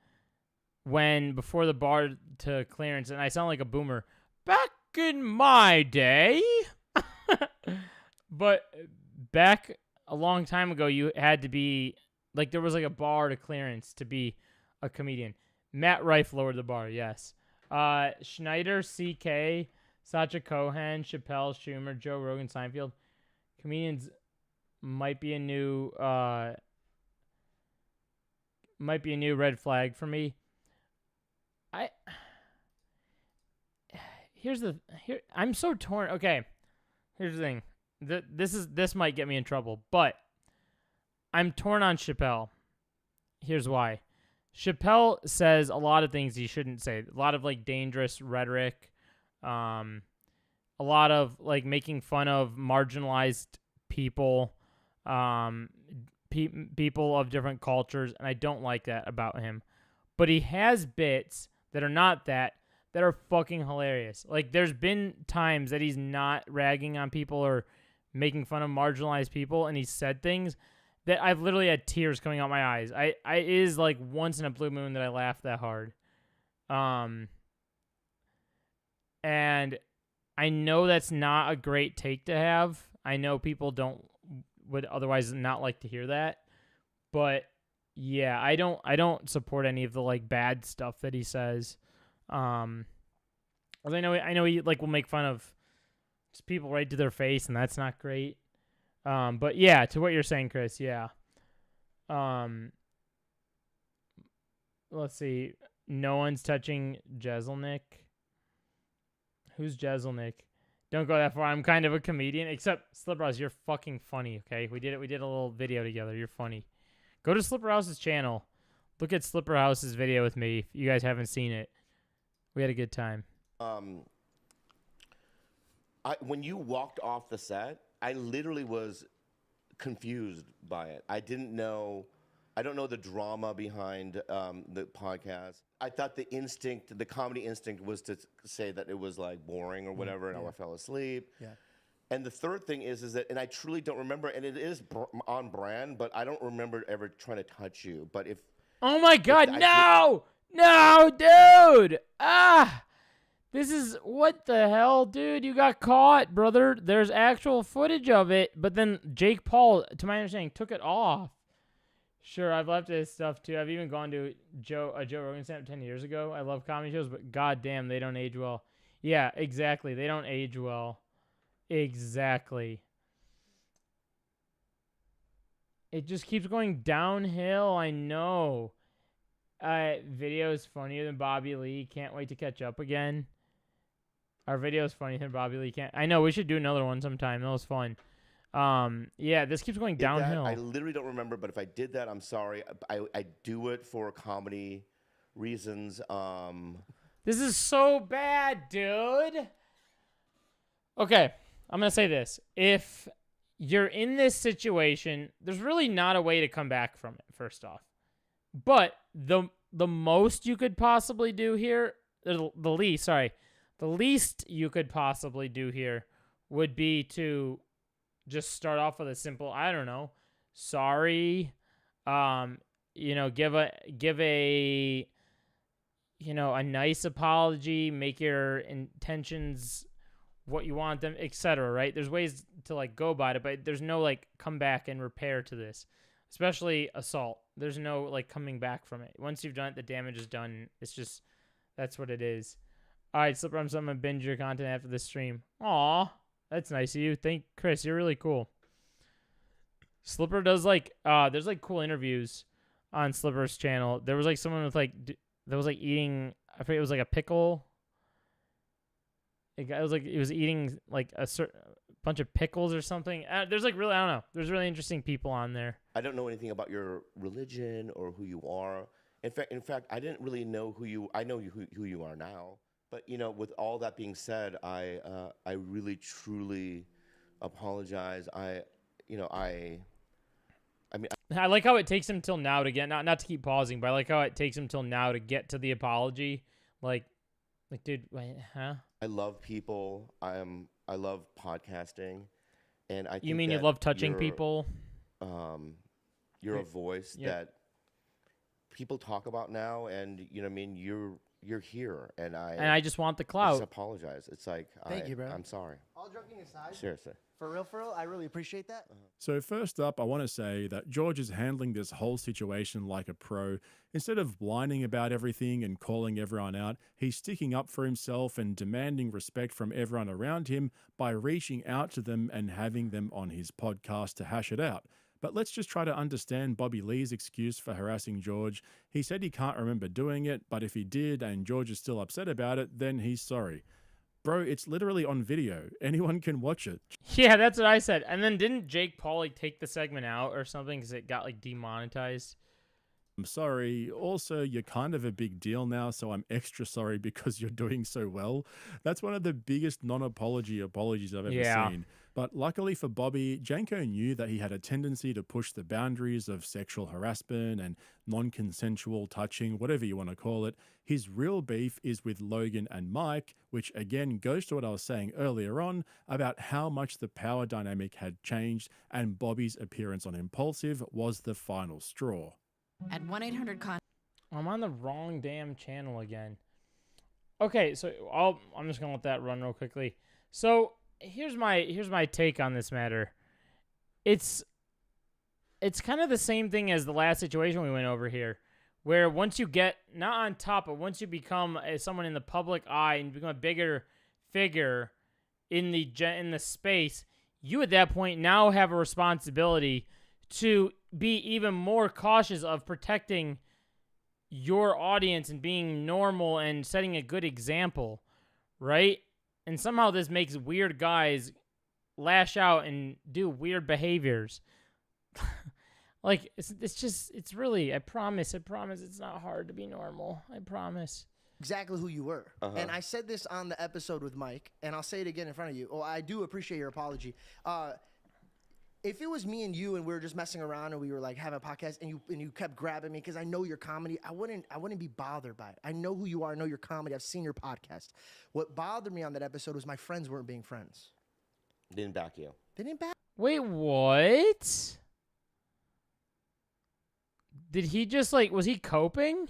before the bar to clearance, and I sound like a boomer. Back in my day, but back a long time ago, you had to be like there was like a bar to clearance to be a comedian. Matt Rife lowered the bar, yes. Schneider, CK, Sacha Cohen, Chappelle, Schumer, Joe Rogan, Seinfeld. Comedians might be a new red flag for me. I'm so torn. Okay, here's the thing. This might get me in trouble, but I'm torn on Chappelle. Here's why. Chappelle says a lot of things he shouldn't say. A lot of like dangerous rhetoric. A lot of like making fun of marginalized people, people of different cultures, and I don't like that about him. But he has bits that are not that are fucking hilarious. Like there's been times that he's not ragging on people or making fun of marginalized people, and he said things that I've literally had tears coming out my eyes. It is like once in a blue moon that I laugh that hard. And I know that's not a great take to have. I know people would otherwise not like to hear that. But yeah, I don't support any of the like bad stuff that he says. I know he like will make fun of just people right to their face, and that's not great. But yeah, to what you're saying, Chris, yeah. Let's see. No one's touching Jeselnik. Who's Jeselnik? Don't go that far. I'm kind of a comedian, except Slipperhouse, you're fucking funny, okay? We did a little video together. You're funny. Go to Slipperhouse's channel. Look at Slipperhouse's video with me if you guys haven't seen it. We had a good time. When you walked off the set, I literally was confused by it. I don't know the drama behind the podcast. I thought the comedy instinct was to say that it was like boring or whatever, and I fell asleep. Yeah. And the third thing is that, and I truly don't remember, and it is on brand, but I don't remember ever trying to touch you. But if oh my god, no, dude, this is what the hell, dude? You got caught, brother. There's actual footage of it, but then Jake Paul, to my understanding, took it off. Sure, I've left his stuff too. I've even gone to a Joe Rogan stand-up 10 years ago. I love comedy shows, but goddamn, they don't age well. Yeah, exactly. They don't age well. Exactly. It just keeps going downhill. I know. Video is funnier than Bobby Lee. Can't wait to catch up again. Our video is funnier than Bobby Lee. I know. We should do another one sometime. That was fun. Yeah, this keeps going downhill. I literally don't remember, but if I did that, I'm sorry. I do it for comedy reasons. This is so bad, dude. Okay, I'm going to say this. If you're in this situation, there's really not a way to come back from it, first off. But the most you could possibly do here, the least you could possibly do here would be to just start off with a simple, I don't know, sorry, give a a nice apology, make your intentions what you want them, etc., right? There's ways to like go about it, but there's no like come back and repair to this, especially assault. There's no like coming back from it. Once you've done it, the damage is done. It's just, that's what it is. All right, Slipper, I'm gonna binge your content after this stream. Aw, that's nice of you. Thank Chris. You're really cool. Slipper does like there's like cool interviews on Slipper's channel. There was like someone with like that was like eating, I forget, it was like a pickle. It was like it was eating like a bunch of pickles or something. There's like really, I don't know. There's really interesting people on there. I don't know anything about your religion or who you are. In fact, I didn't really know who you. I know who you are now. But with all that being said, I really truly apologize. I like how it takes him till now to get not to keep pausing, but I like how it takes him till now to get to the apology. Like, dude, wait, huh? I love people. I love podcasting, and I think you mean you love touching people? You're a voice that people talk about now, and you know what I mean, you're here, and I just want the just clout. apologize. It's like Thank you, bro. I'm sorry. All joking aside, Seriously. for real, I really appreciate that. So, first up, I want to say that George is handling this whole situation like a pro. Instead of whining about everything and calling everyone out, he's sticking up for himself and demanding respect from everyone around him by reaching out to them and having them on his podcast to hash it out. But let's just try to understand Bobby Lee's excuse for harassing George. He said he can't remember doing it, but if he did and George is still upset about it, then he's sorry. Bro, it's literally on video. Anyone can watch it. Yeah, that's what I said. And then didn't Jake Paul like take the segment out or something because it got like demonetized? I'm sorry. Also, you're kind of a big deal now, so I'm extra sorry because you're doing so well. That's one of the biggest non-apology apologies I've ever seen. But luckily for Bobby, Janko knew that he had a tendency to push the boundaries of sexual harassment and non-consensual touching, whatever you want to call it. His real beef is with Logan and Mike, which again goes to what I was saying earlier on about how much the power dynamic had changed, and Bobby's appearance on Impulsive was the final straw. At 1-800-CON. I'm on the wrong damn channel again. Okay, so I'm just gonna let that run real quickly. So here's my take on this matter. It's kind of the same thing as the last situation we went over here, where once you get not on top, but once you become someone in the public eye and become a bigger figure in the space, you at that point now have a responsibility to be even more cautious of protecting your audience and being normal and setting a good example, right? And somehow this makes weird guys lash out and do weird behaviors. Like, it's really, I promise it's not hard to be normal. I promise. Exactly who you were. And I said this on the episode with Mike, and I'll say it again in front of you. Oh, I do appreciate your apology. If it was me and you and we were just messing around and we were like having a podcast and you kept grabbing me because I know your comedy, I wouldn't be bothered by it. I know who you are. I know your comedy. I've seen your podcast. What bothered me on that episode was my friends weren't being friends. They didn't back you. They didn't back. Wait, what? Did he just was he coping?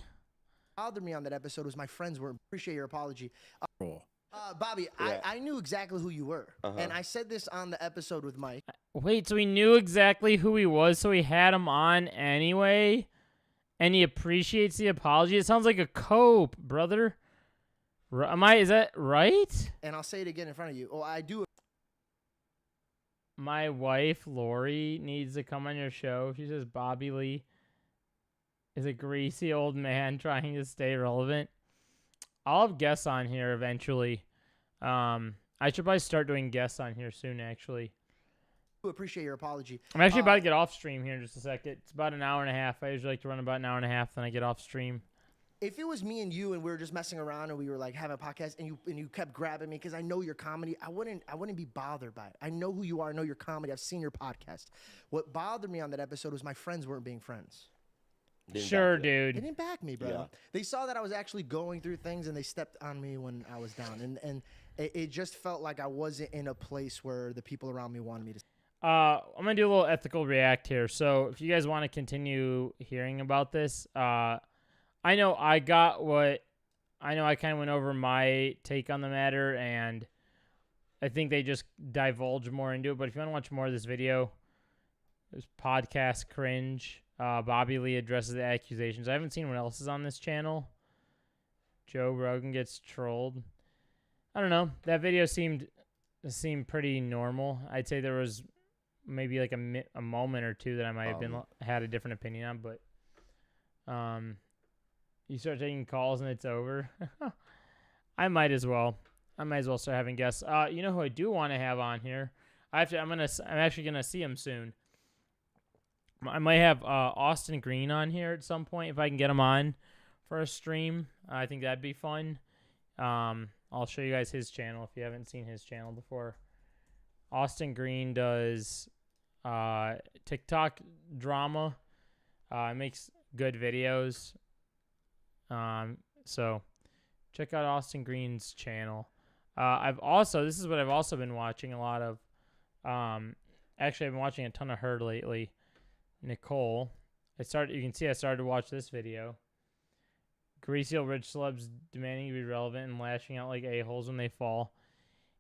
Bothered me on that episode was my friends weren't. Appreciate your apology. Raw. Bobby, Yeah. I knew exactly who you were. And I said this on the episode with Mike. Wait, so he knew exactly who he was, so he had him on anyway? And he appreciates the apology? It sounds like a cope, brother. Is that right? And I'll say it again in front of you. Oh, I do. My wife, Lori, needs to come on your show. She says Bobby Lee is a greasy old man trying to stay relevant. I'll have guests on here eventually. I should probably start doing guests on here soon, actually. Appreciate your apology. I'm actually about to get off stream here in just a second. It's about an hour and a half. I usually like to run about an hour and a half, then I get off stream. If it was me and you and we were just messing around and we were like having a podcast and you kept grabbing me because I know your comedy, I wouldn't be bothered by it. I know who you are. I know your comedy. I've seen your podcast. What bothered me on that episode was my friends weren't being friends. Sure, dude. They didn't back me, bro. Yeah. They saw that I was actually going through things and they stepped on me when I was down. And it just felt like I wasn't in a place where the people around me wanted me to. I'm going to do a little ethical react here. So if you guys want to continue hearing about this, I know I kind of went over my take on the matter, and I think they just divulge more into it. But if you want to watch more of this video, there's podcast cringe. Bobby Lee addresses the accusations. I haven't seen what else is on this channel. Joe Rogan gets trolled. I don't know. That video seemed pretty normal. I'd say there was maybe like a moment or two that I might have had a different opinion on, but you start taking calls and it's over. I might as well start having guests. You know who I do want to have on here? I'm actually gonna see him soon. I might have Austin Green on here at some point if I can get him on for a stream. I think that'd be fun. I'll show you guys his channel if you haven't seen his channel before. Austin Green does TikTok drama. Makes good videos. So check out Austin Green's channel. This is what I've also been watching a lot of. Actually, I've been watching a ton of her lately. Nicole. You can see I started to watch this video. Greasy old rich celebs demanding to be relevant and lashing out like a-holes when they fall.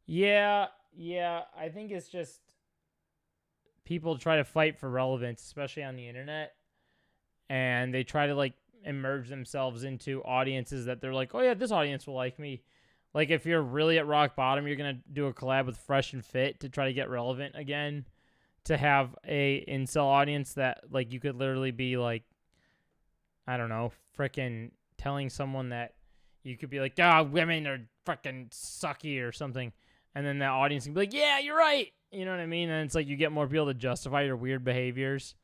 Yeah, I think it's just people try to fight for relevance, especially on the internet, and they try to like immerse themselves into audiences that they're like, oh yeah, this audience will like me. Like if you're really at rock bottom, you're gonna do a collab with Fresh and Fit to try to get relevant again, to have a incel audience that like you could literally be like, I don't know, freaking telling someone that you could be like, women are freaking sucky or something, and then that audience can be like, yeah, you're right. You know what I mean? And it's like you get more people to justify your weird behaviors.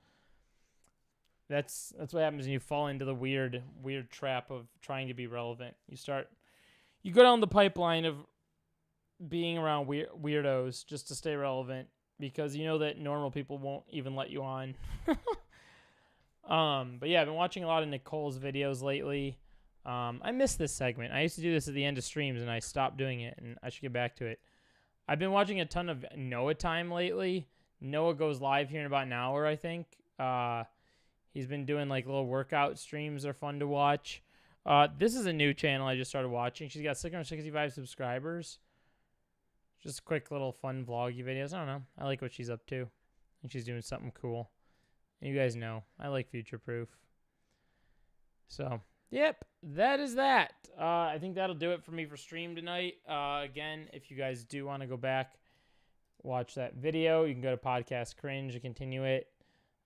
That's what happens when you fall into the weird trap of trying to be relevant. You go down the pipeline of being around weirdos just to stay relevant because you know that normal people won't even let you on. But yeah, I've been watching a lot of Nicole's videos lately. I miss this segment. I used to do this at the end of streams and I stopped doing it, and I should get back to it. I've been watching a ton of Noah time lately. Noah goes live here in about an hour, I think. He's been doing like little workout streams. They're fun to watch. This is a new channel I just started watching. She's got 665 subscribers. Just quick little fun vloggy videos. I don't know. I like what she's up to. I think she's doing something cool. And you guys know, I like Future Proof. So, yep, that is that. I think that'll do it for me for stream tonight. Again, if you guys do want to go back, watch that video, you can go to Podcast Cringe and continue it.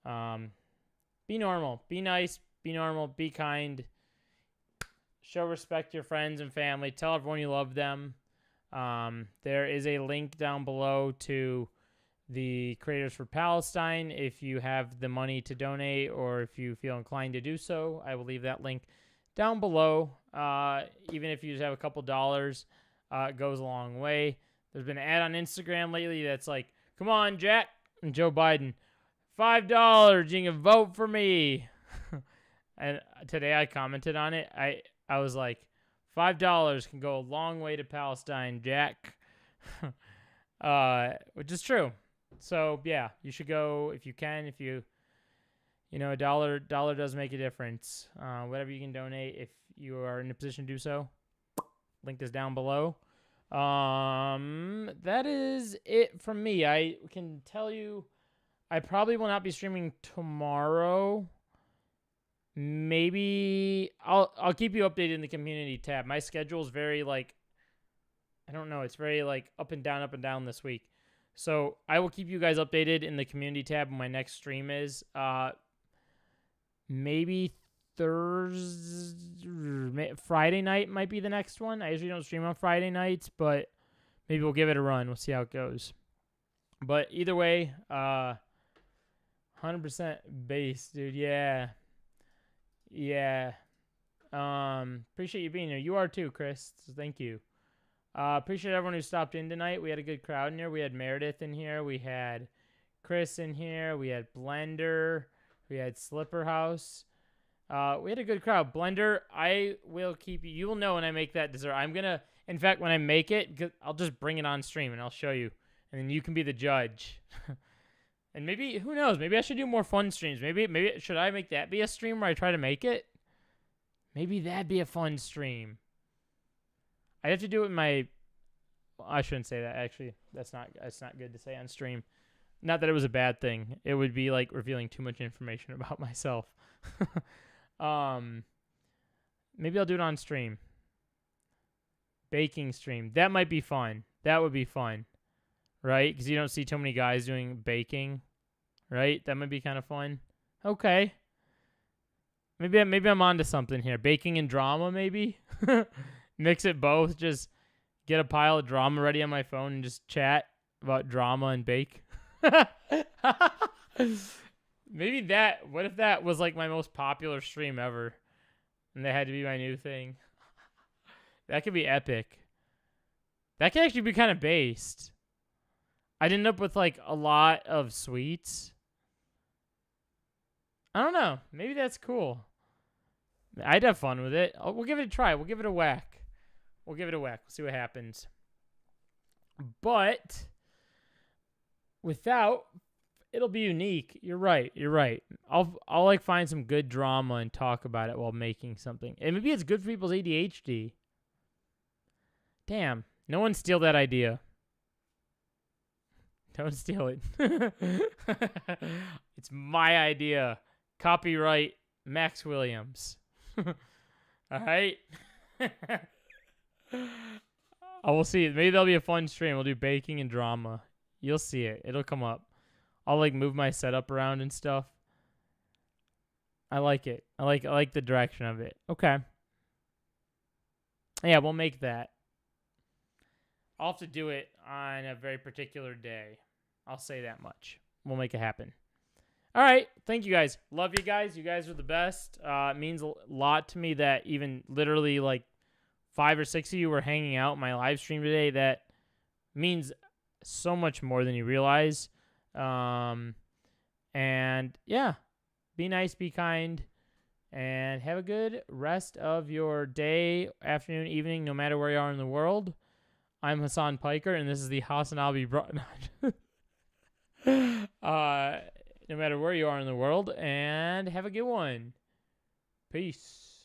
Be normal. Be nice. Be normal. Be kind. Show respect to your friends and family. Tell everyone you love them. There is a link down below to the Creators for Palestine if you have the money to donate or if you feel inclined to do so. I will leave that link down below. Even if you just have a couple dollars, it goes a long way. There's been an ad on Instagram lately that's like, come on, Jack, and Joe Biden, $5, you can vote for me. And today I commented on it. I was like, $5 can go a long way to Palestine, Jack. Which is true. So yeah, you should go if you can. If you know, a dollar does make a difference. Whatever you can donate, if you are in a position to do so, link is down below. That is it from me. I can tell you, I probably will not be streaming tomorrow. Maybe I'll keep you updated in the community tab. My schedule is very like, I don't know, it's very like up and down this week. So I will keep you guys updated in the community tab when my next stream is. Maybe Friday night might be the next one. I usually don't stream on Friday nights, but maybe we'll give it a run. We'll see how it goes. But either way, 100% base, dude. Yeah. Appreciate you being here. You are too, Chris. So thank you. Appreciate everyone who stopped in tonight. We had a good crowd in here. We had Meredith in here. We had Chris in here. We had Blender. We had Slipper House. We had a good crowd. Blender, I will keep you. You will know when I make that dessert. In fact, when I make it, I'll just bring it on stream and I'll show you. And then you can be the judge. And maybe, who knows? Maybe I should do more fun streams. Maybe should I make that be a stream where I try to make it? Maybe that'd be a fun stream. I'd have to do it in I shouldn't say that, actually. That's not good to say on stream. Not that it was a bad thing. It would be like revealing too much information about myself. Maybe I'll do it on stream. Baking stream. That might be fun. That would be fun. Right? Because you don't see too many guys doing baking. Right? That might be kind of fun. Okay. Maybe I'm onto something here. Baking and drama, maybe? Mix it both. Just get a pile of drama ready on my phone and just chat about drama and bake. Maybe that. What if that was like my most popular stream ever? And that had to be my new thing. That could be epic. That could actually be kind of based. I'd end up with like a lot of sweets. I don't know. Maybe that's cool. I'd have fun with it. We'll give it a try. We'll give it a whack. We'll see what happens. But without it'll be unique. You're right. I'll like find some good drama and talk about it while making something. And maybe it's good for people's ADHD. Damn. No one steal that idea. Don't steal it. It's my idea. Copyright Max Williams. All right. I will see. Maybe that'll be a fun stream. We'll do baking and drama. You'll see it. It'll come up. I'll like move my setup around and stuff. I like it. I like the direction of it. Okay. Yeah, we'll make that. I'll have to do it on a very particular day. I'll say that much. We'll make it happen. All right. Thank you guys. Love you guys. You guys are the best. It means a lot to me that even literally like 5 or 6 of you were hanging out in my live stream today. That means so much more than you realize. And yeah, be nice, be kind, and have a good rest of your day, afternoon, evening, no matter where you are in the world. I'm Hassan Piker, and this is the Hassan Albi no matter where you are in the world, and have a good one. Peace.